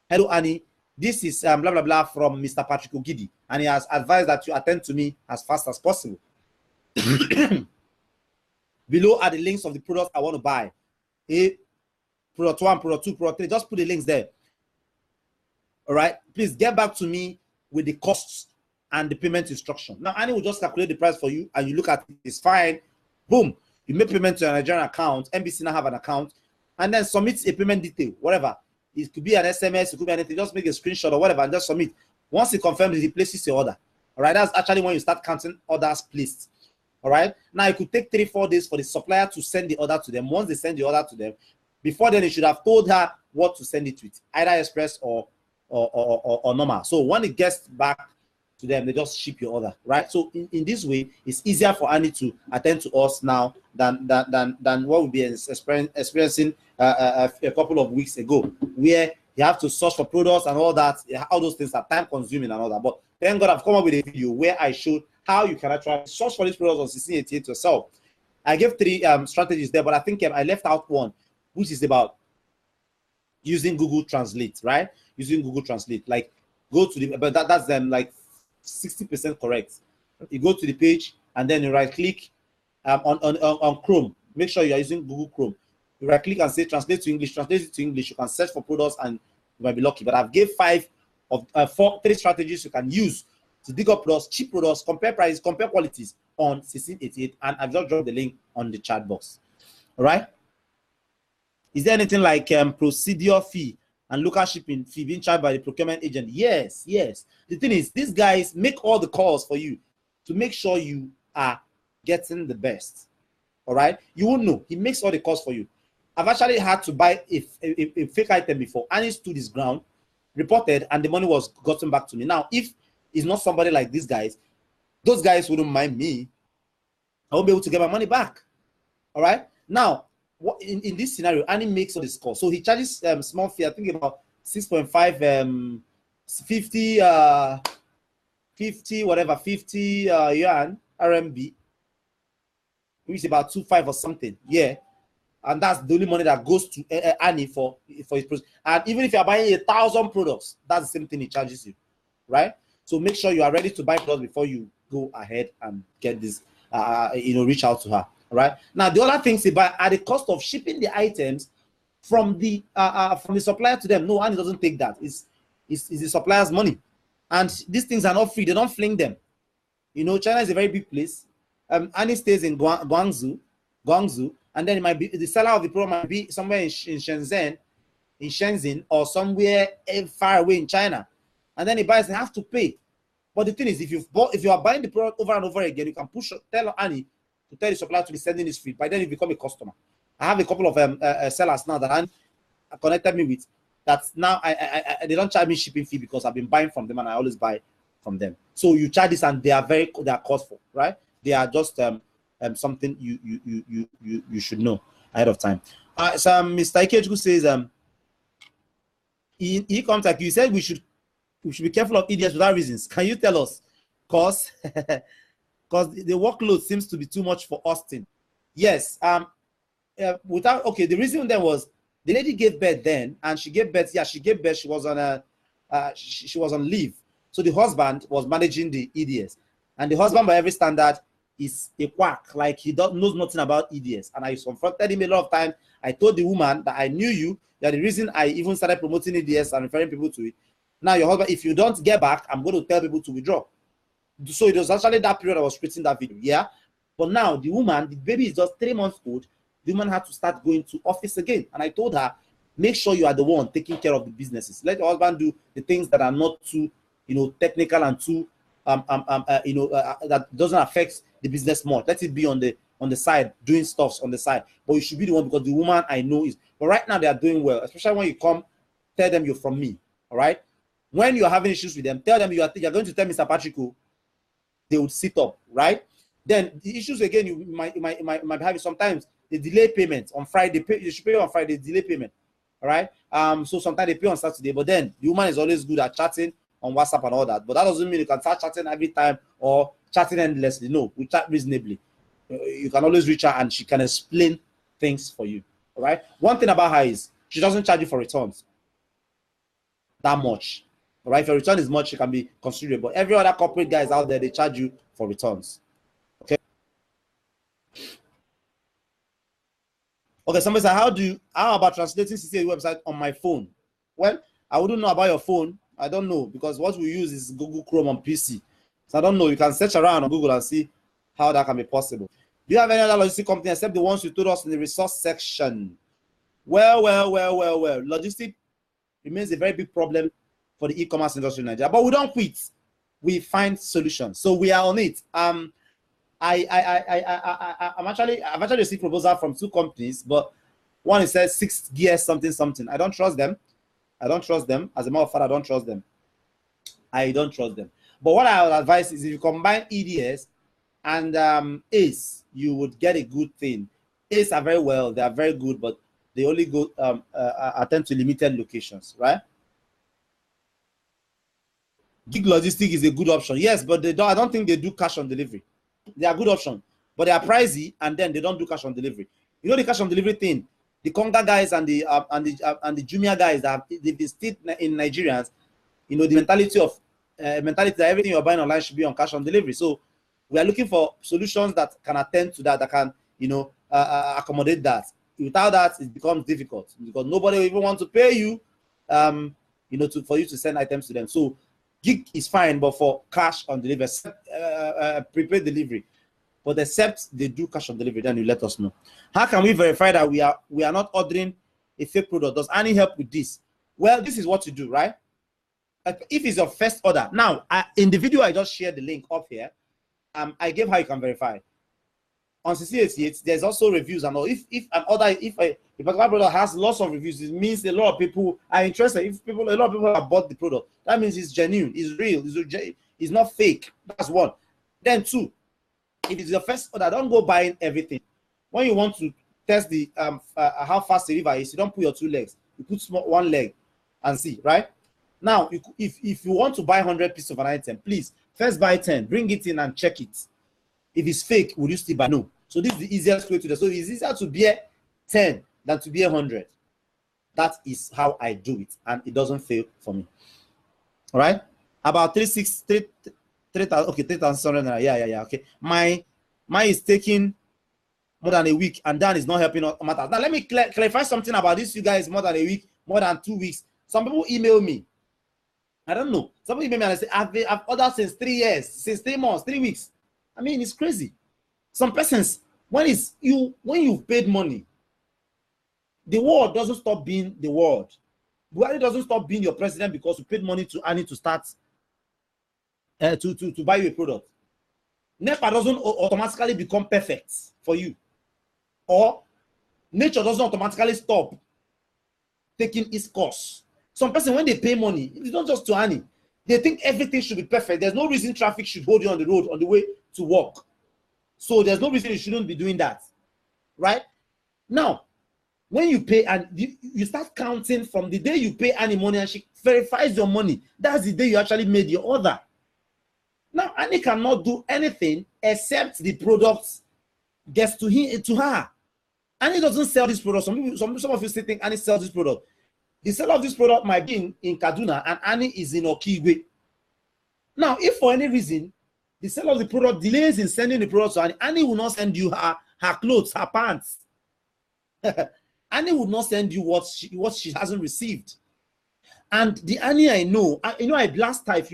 hello Annie, this is blah blah blah from Mr. Patrick Ogidi, and he has advised that you attend to me as fast as possible. Below are the links of the products I want to buy. Product 1, product 2, product 3. Just put the links there. All right. Please get back to me with the costs and the payment instruction. Now, Annie will just calculate the price for you, and you look at it. It's fine. Boom. You make payment to your Nigerian account. NBC now have an account, and then submit a payment detail, whatever. It could be an SMS. It could be anything. Just make a screenshot or whatever, and just submit. Once it confirms, it places your order. All right. That's actually when you start counting orders placed. All right. Now, it could take 3-4 days for the supplier to send the order to them. Once they send the order to them, before then, you should have told her what to send it with, either express or or normal. So when it gets back to them, they just ship your order, right? So in this way, it's easier for Annie to attend to us now than what we've been experiencing a couple of weeks ago, where you have to search for products and all that. All those things are time consuming and all that. But thank God I've come up with a video where I showed how you can actually search for these products on 1688 yourself. I gave 3 strategies there, but I think I left out one, which is about using Google Translate, right? Using Google Translate, like go to the, but that's them like 60% correct. You go to the page and then you right click on Chrome. Make sure you are using Google Chrome. You right click and say translate to English. Translate it to English. You can search for products and you might be lucky. But I've gave 3 strategies you can use to dig up products, cheap products, compare prices, compare qualities on 1688, and I've just dropped the link on the chat box. All right. Is there anything like procedure fee and local shipping fee being charged by the procurement agent? Yes, yes. The thing is, these guys make all the calls for you to make sure you are getting the best. All right. You won't know. He makes all the calls for you. I've actually had to buy a fake item before, and it stood his ground, reported, and the money was gotten back to me. Now, if it's not somebody like these guys, those guys wouldn't mind me. I won't be able to get my money back. All right. Now, in this scenario, Annie makes all this call. So he charges small fee, I think about 6.5, 50 yuan, RMB, which is about 2.5 or something. Yeah. And that's the only money that goes to Annie for his products. And even if you're buying 1,000 products, that's the same thing he charges you, right? So make sure you are ready to buy products before you go ahead and get this, reach out to her, right? Now, the other things about at the cost of shipping the items from the supplier to them. No, Annie doesn't take that. It's the supplier's money. And these things are not free. They don't fling them. You know, China is a very big place. Annie stays in Guangzhou, and then it might be the seller of the product might be somewhere in Shenzhen, or somewhere far away in China, and then he buys and have to pay. But the thing is, if you are buying the product over and over again, you can tell Annie to tell the supplier to be sending this free. By then, you become a customer. I have a couple of sellers now that Annie connected me with. That's now they don't charge me shipping fee because I've been buying from them and I always buy from them. So you charge this and they are costful, right? They are just something you should know ahead of time. So Mr. Ikechukwu says in e-contact you said we should be careful of idiots without reasons. Can you tell us? Because the workload seems to be too much for Austin. Yes. The reason then was the lady gave birth then, and she gave birth. Yeah, she gave birth. She was on she was on leave. So the husband was managing the EDS, and the husband, by every standard, is a quack. Like he knows nothing about EDS. And I confronted him a lot of times. I told the woman that I knew you. That the reason I even started promoting EDS and referring people to it. Now your husband, if you don't get back, I'm going to tell people to withdraw. So it was actually that period I was creating that video. Yeah. But now the woman, the baby is just 3 months old. The woman had to start going to office again. And I told her, make sure you are the one taking care of the businesses. Let your husband do the things that are not too, technical and too, that doesn't affect the business much. Let it be on the side, doing stuffs on the side. But you should be the one, because the woman I know is. But right now they are doing well, especially when you come, tell them you're from me. All right. When you're having issues with them, tell them you're going to tell Mr. Patrick. They would sit up, right? Then the issues again, you might have it sometimes. They delay payment on Friday. You should pay on Friday. Delay payment. All right. So sometimes they pay on Saturday, but then the woman is always good at chatting on WhatsApp and all that. But that doesn't mean you can start chatting every time or chatting endlessly. No, we chat reasonably. You can always reach her and she can explain things for you. All right. One thing about her is she doesn't charge you for returns that much. All right. If your return is much, it can be considerable. Every other corporate guys out there, they charge you for returns. Okay. Okay, somebody said, how about translating CCA website on my phone? Well, I wouldn't know about your phone. I don't know, because what we use is Google Chrome on PC. So I don't know. You can search around on Google and see how that can be possible. Do you have any other logistic company except the ones you told us in the resource section? Well. Logistic remains a very big problem for the e-commerce industry in Nigeria, but we don't quit. We find solutions. So we are on it. I've actually received proposal from 2 companies, but one is says 6 gears something. I don't trust them. I don't trust them. As a matter of fact, I don't trust them. I don't trust them. But what I would advise is if you combine EDS and ACE, you would get a good thing. ACE are very well, they are very good, but they only go attend to limited locations, right? Gig logistic is a good option, yes, but they don't. I don't think they do cash on delivery. They are good option, but they are pricey, and then they don't do cash on delivery. You know the cash on delivery thing. The Conga guys and the Jumia guys that they've been still in Nigerians. You know the mentality that everything you're buying online should be on cash on delivery. So we are looking for solutions that can attend to that, that can accommodate that. Without that, it becomes difficult because nobody will even want to pay you, for you to send items to them. So gig is fine, but for cash on delivery, prepaid delivery. But except they do cash on delivery, then you let us know. How can we verify that we are not ordering a fake product? Does any help with this? Well, this is what you do, right? If it's your first order. Now, in the video I just shared the link up here, I gave how you can verify. On CC88, there's also reviews and all. If a particular product has lots of reviews, it means a lot of people are interested. If a lot of people have bought the product, that means it's genuine, it's real, it's not fake. That's one. Then two, if it's your first order, don't go buying everything. When you want to test the how fast the river is, you don't put your two legs. You put one leg and see, right? Now, if you want to buy 100 pieces of an item, please first buy 10, bring it in and check it. If it's fake, will you still buy? No. So this is the easiest way to do. So it's easier to bear 10 than to bear 100. That is how I do it, and it doesn't fail for me. All right, about 3,600. Okay, 3,700. Yeah. Okay, mine is taking more than a week, and Dan is not helping matters. Now let me clarify something about this. You guys, more than a week, more than 2 weeks. Some people email me. I don't know. Some people email me and say I've ordered since 3 years, since 3 months, 3 weeks. I mean, it's crazy. Some persons, when you've paid money, the world doesn't stop being the world. Buhari doesn't stop being your president because you paid money to Annie to start to buy you a product. NEPA doesn't automatically become perfect for you, or nature doesn't automatically stop taking its course. Some person, when they pay money, it's not just to Annie. They think everything should be perfect. There's no reason traffic should hold you on the road on the way to work. So there's no reason you shouldn't be doing that, right? Now, when you pay and you start counting from the day you pay Annie money and she verifies your money, that's the day you actually made your order. Now, Annie cannot do anything except the product gets to her. Annie doesn't sell this product. Some of you still think Annie sells this product. The seller of this product might be in Kaduna and Annie is in Okigwe. Now, if for any reason the seller of the product delays in sending the product to Annie, Annie will not send you her clothes, her pants. Annie would not send you what she hasn't received. And the Annie I know, I blast her if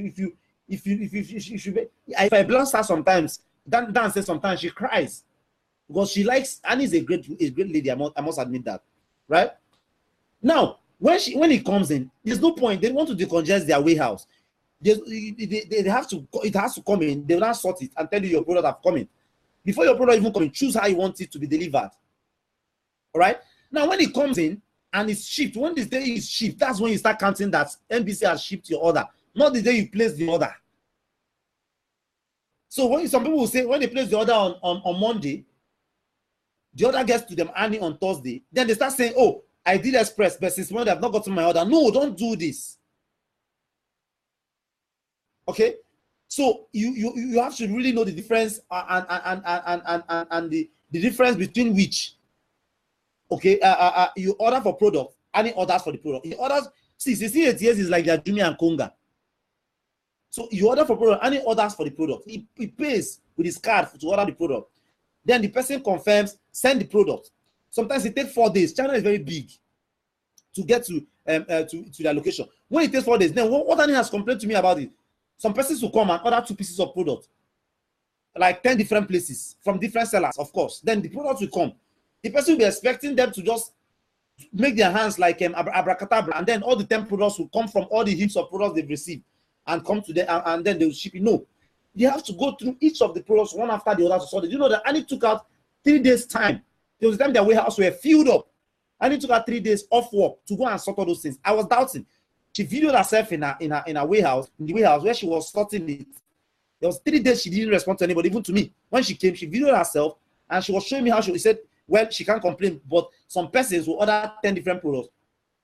I blast her sometimes. Dan says sometimes she cries because she likes Annie is a great lady. I must admit that, right? Now, when it comes in, there's no point. They want to decongest their warehouse. They have to. It has to come in. They will not sort it and tell you your product have come in. Before your product even come in, choose how you want it to be delivered. All right. Now, when it comes in and it's shipped, when this day is shipped, that's when you start counting that NBC has shipped your order, not the day you place the order. So when some people will say when they place the order on Monday, the order gets to them Annie on Thursday, then they start saying, "Oh, I did express, but since Monday I've not gotten my order." No, don't do this. Okay, so you have to really know the difference and the difference between which. Okay, you order for product, Annie orders for the product. He orders, see, CC88 is like their Jumia and Conga. So you order for product, Annie orders for the product. He pays with his card to order the product. Then the person confirms, send the product. Sometimes it takes 4 days. China is very big to get to their location. When it takes 4 days, then what Annie has complained to me about it, some persons will come and order 2 pieces of product, like 10 different places from different sellers, of course. Then the product will come. The person will be expecting them to just make their hands like abracadabra, and then all the 10 products will come from all the heaps of products they've received and come to them, and then they will ship it. No, they have to go through each of the products one after the other to sort it. You know that Annie took out 3 days time. There was time their warehouse were filled up. Annie took out 3 days off work to go and sort all those things. I was doubting. She videoed herself in a warehouse, in the warehouse where she was sorting it. There was 3 days she didn't respond to anybody, even to me. When she came, she videoed herself and she was showing me how she said, well, she can't complain, but some persons will order 10 different products,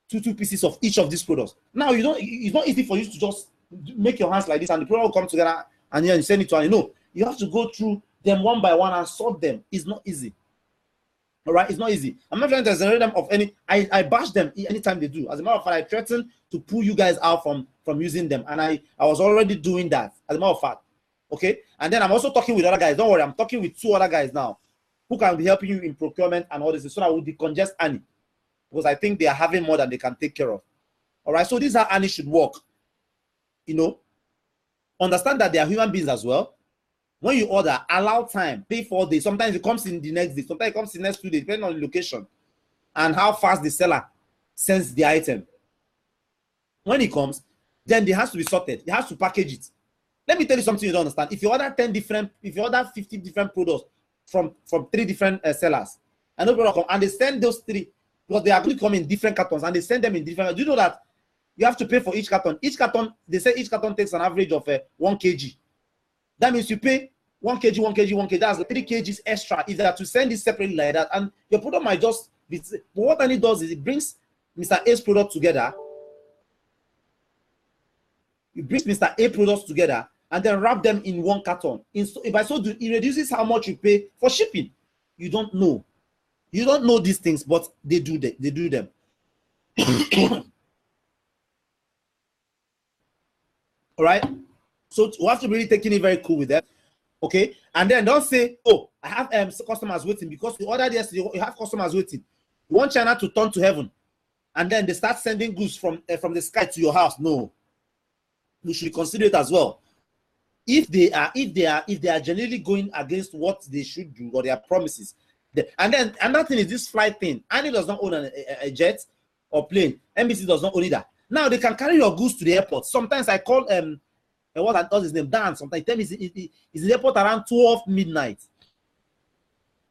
two pieces of each of these products. Now it's not easy for you to just make your hands like this and the product will come together and then you send it to her. No, you have to go through them one by one and sort them. It's not easy. All right, it's not easy. I'm not trying to exonerate them of any. I bash them anytime they do. As a matter of fact, I threaten to pull you guys out from using them, and I was already doing that. As a matter of fact, okay. And then I'm also talking with other guys. Don't worry, I'm talking with 2 other guys now who can be helping you in procurement and all this, so that will decongest Annie, because I think they are having more than they can take care of. All right, so this is how Annie should work. You know, understand that they are human beings as well. When you order, allow time, pay 4 days. Sometimes it comes in the next day, sometimes it comes in the next 2 days, depending on the location and how fast the seller sends the item. When it comes, then it has to be sorted. It has to package it. Let me tell you something you don't understand. If you order 50 different products from 3 different sellers, and no product come, and they send those 3, because they actually come in different cartons, and they send them in different. Do you know that you have to pay for each carton? Each carton, they say each carton takes an average of 1 kg. That means you pay 1 kg, 1 kg, 1 kg. That's 3 kgs extra if they are to send it separately like that. And your product might just be. But what Annie does is it brings Mr. A's product together. It brings Mr. A products together and then wrap them in 1 carton. If I so do, it reduces how much you pay for shipping. You don't know. You don't know these things, but they do them. All right. So we have to really take it very cool with that. Okay. And then don't say, oh, I have customers waiting, because you ordered yesterday, you have customers waiting. You want China to turn to heaven, and then they start sending goods from the sky to your house. No. You should consider it as well. If they are genuinely going against what they should do or their promises. And then another thing is this flight thing. Annie does not own a jet or plane. NBC does not own either. Now they can carry your goods to the airport. Sometimes I call what's his name? Dan. Sometimes he tell me he's in the airport around 12 midnight.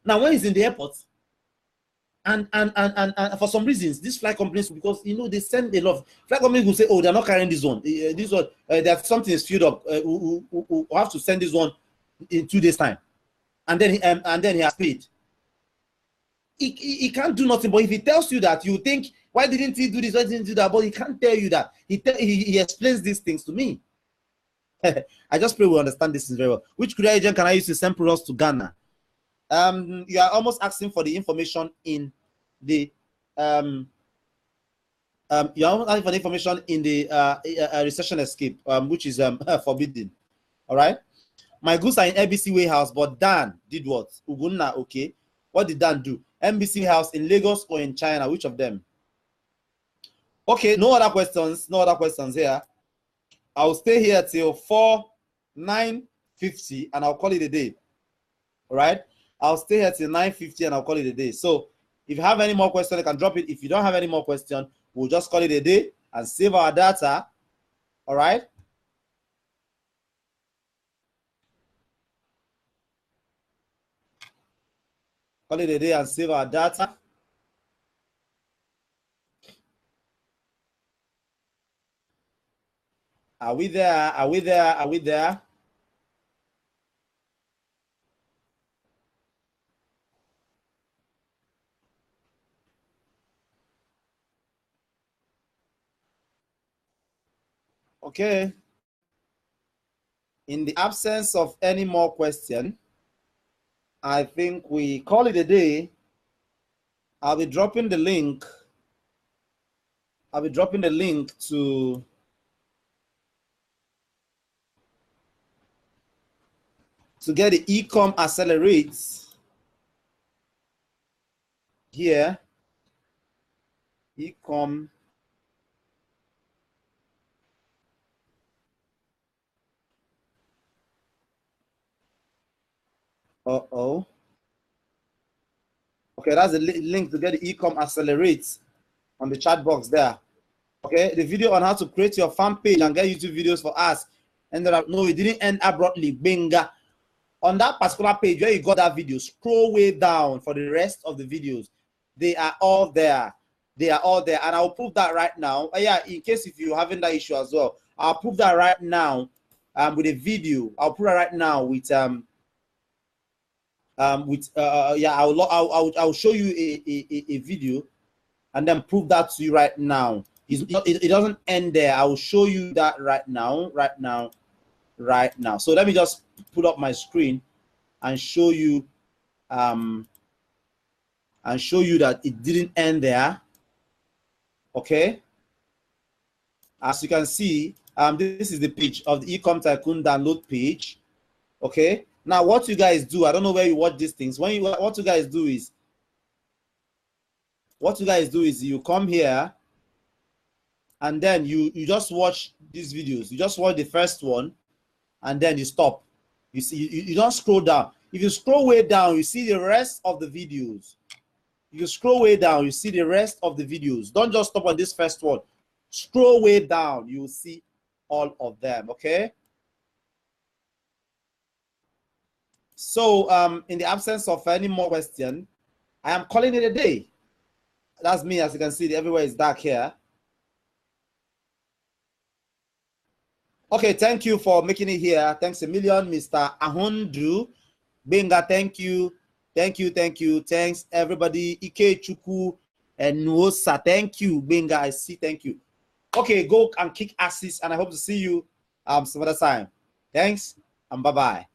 Now when he's in the airport, and for some reasons, these flight companies, because you know they send a lot of flight companies will say, oh, they're not carrying this one. This one, that something is filled up. We'll have to send this one in 2 days' time, and then he has paid. He can't do nothing. But if he tells you that, you think, why didn't he do this? Why didn't he do that? But he can't tell you that. He explains these things to me. I just pray we understand this very well. Which courier agent can I use to send products to Ghana? You are almost asking for the information in the you are almost asking for the information in the recession escape, which is forbidden. All right. My goods are in NBC warehouse, but Dan did what? Ugunna, okay. What did Dan do? NBC house in Lagos or in China? Which of them? Okay, no other questions. No other questions here. I'll stay here till 9:50 and I'll call it a day. All right. I'll stay here till 9:50 and I'll call it a day. So if you have any more questions, you can drop it. If you don't have any more questions, we'll just call it a day and save our data. All right. Call it a day and save our data. Are we there? Are we there? Are we there? Okay. In the absence of any more question, I think we call it a day. I'll be dropping the link. I'll be dropping the link to get the eCom accelerates here. eCom. Uh-oh. Okay, that's the link to get the eCom accelerates on the chat box there. Okay, the video on how to create your fan page and get YouTube videos for us ended up, no, it didn't end abruptly. Binga. On that particular page where you got that video, scroll way down for the rest of the videos. They are all there. They are all there, and I'll prove that right now. Yeah, in case if you're having that issue as well, I'll prove that right now with a video. I'll prove it right now with yeah, I'll show you a video and then prove that to you right now. It doesn't end there. I will show you that right now. So let me just put up my screen and show you that it didn't end there. Okay, as you can see, this is the page of the eCom Tycoon download page. Okay, now what you guys do, I don't know where you watch these things. What you guys do is you come here and then you just watch these videos. You just watch the first one and then you stop. You see, you don't scroll down. If you scroll way down, you see the rest of the videos. You scroll way down, you see the rest of the videos. Don't just stop on this first one. Scroll way down, you will see all of them. Okay. So in the absence of any more question, I am calling it a day. That's me. As you can see, everywhere is dark here. Okay, thank you for making it here. Thanks a million, Mr. Ahundu. Benga, thank you. Thanks, everybody. Ike Chuku and Nuosa, thank you. Benga, I see, thank you. Okay, go and kick asses, and I hope to see you some other time. Thanks, and bye-bye.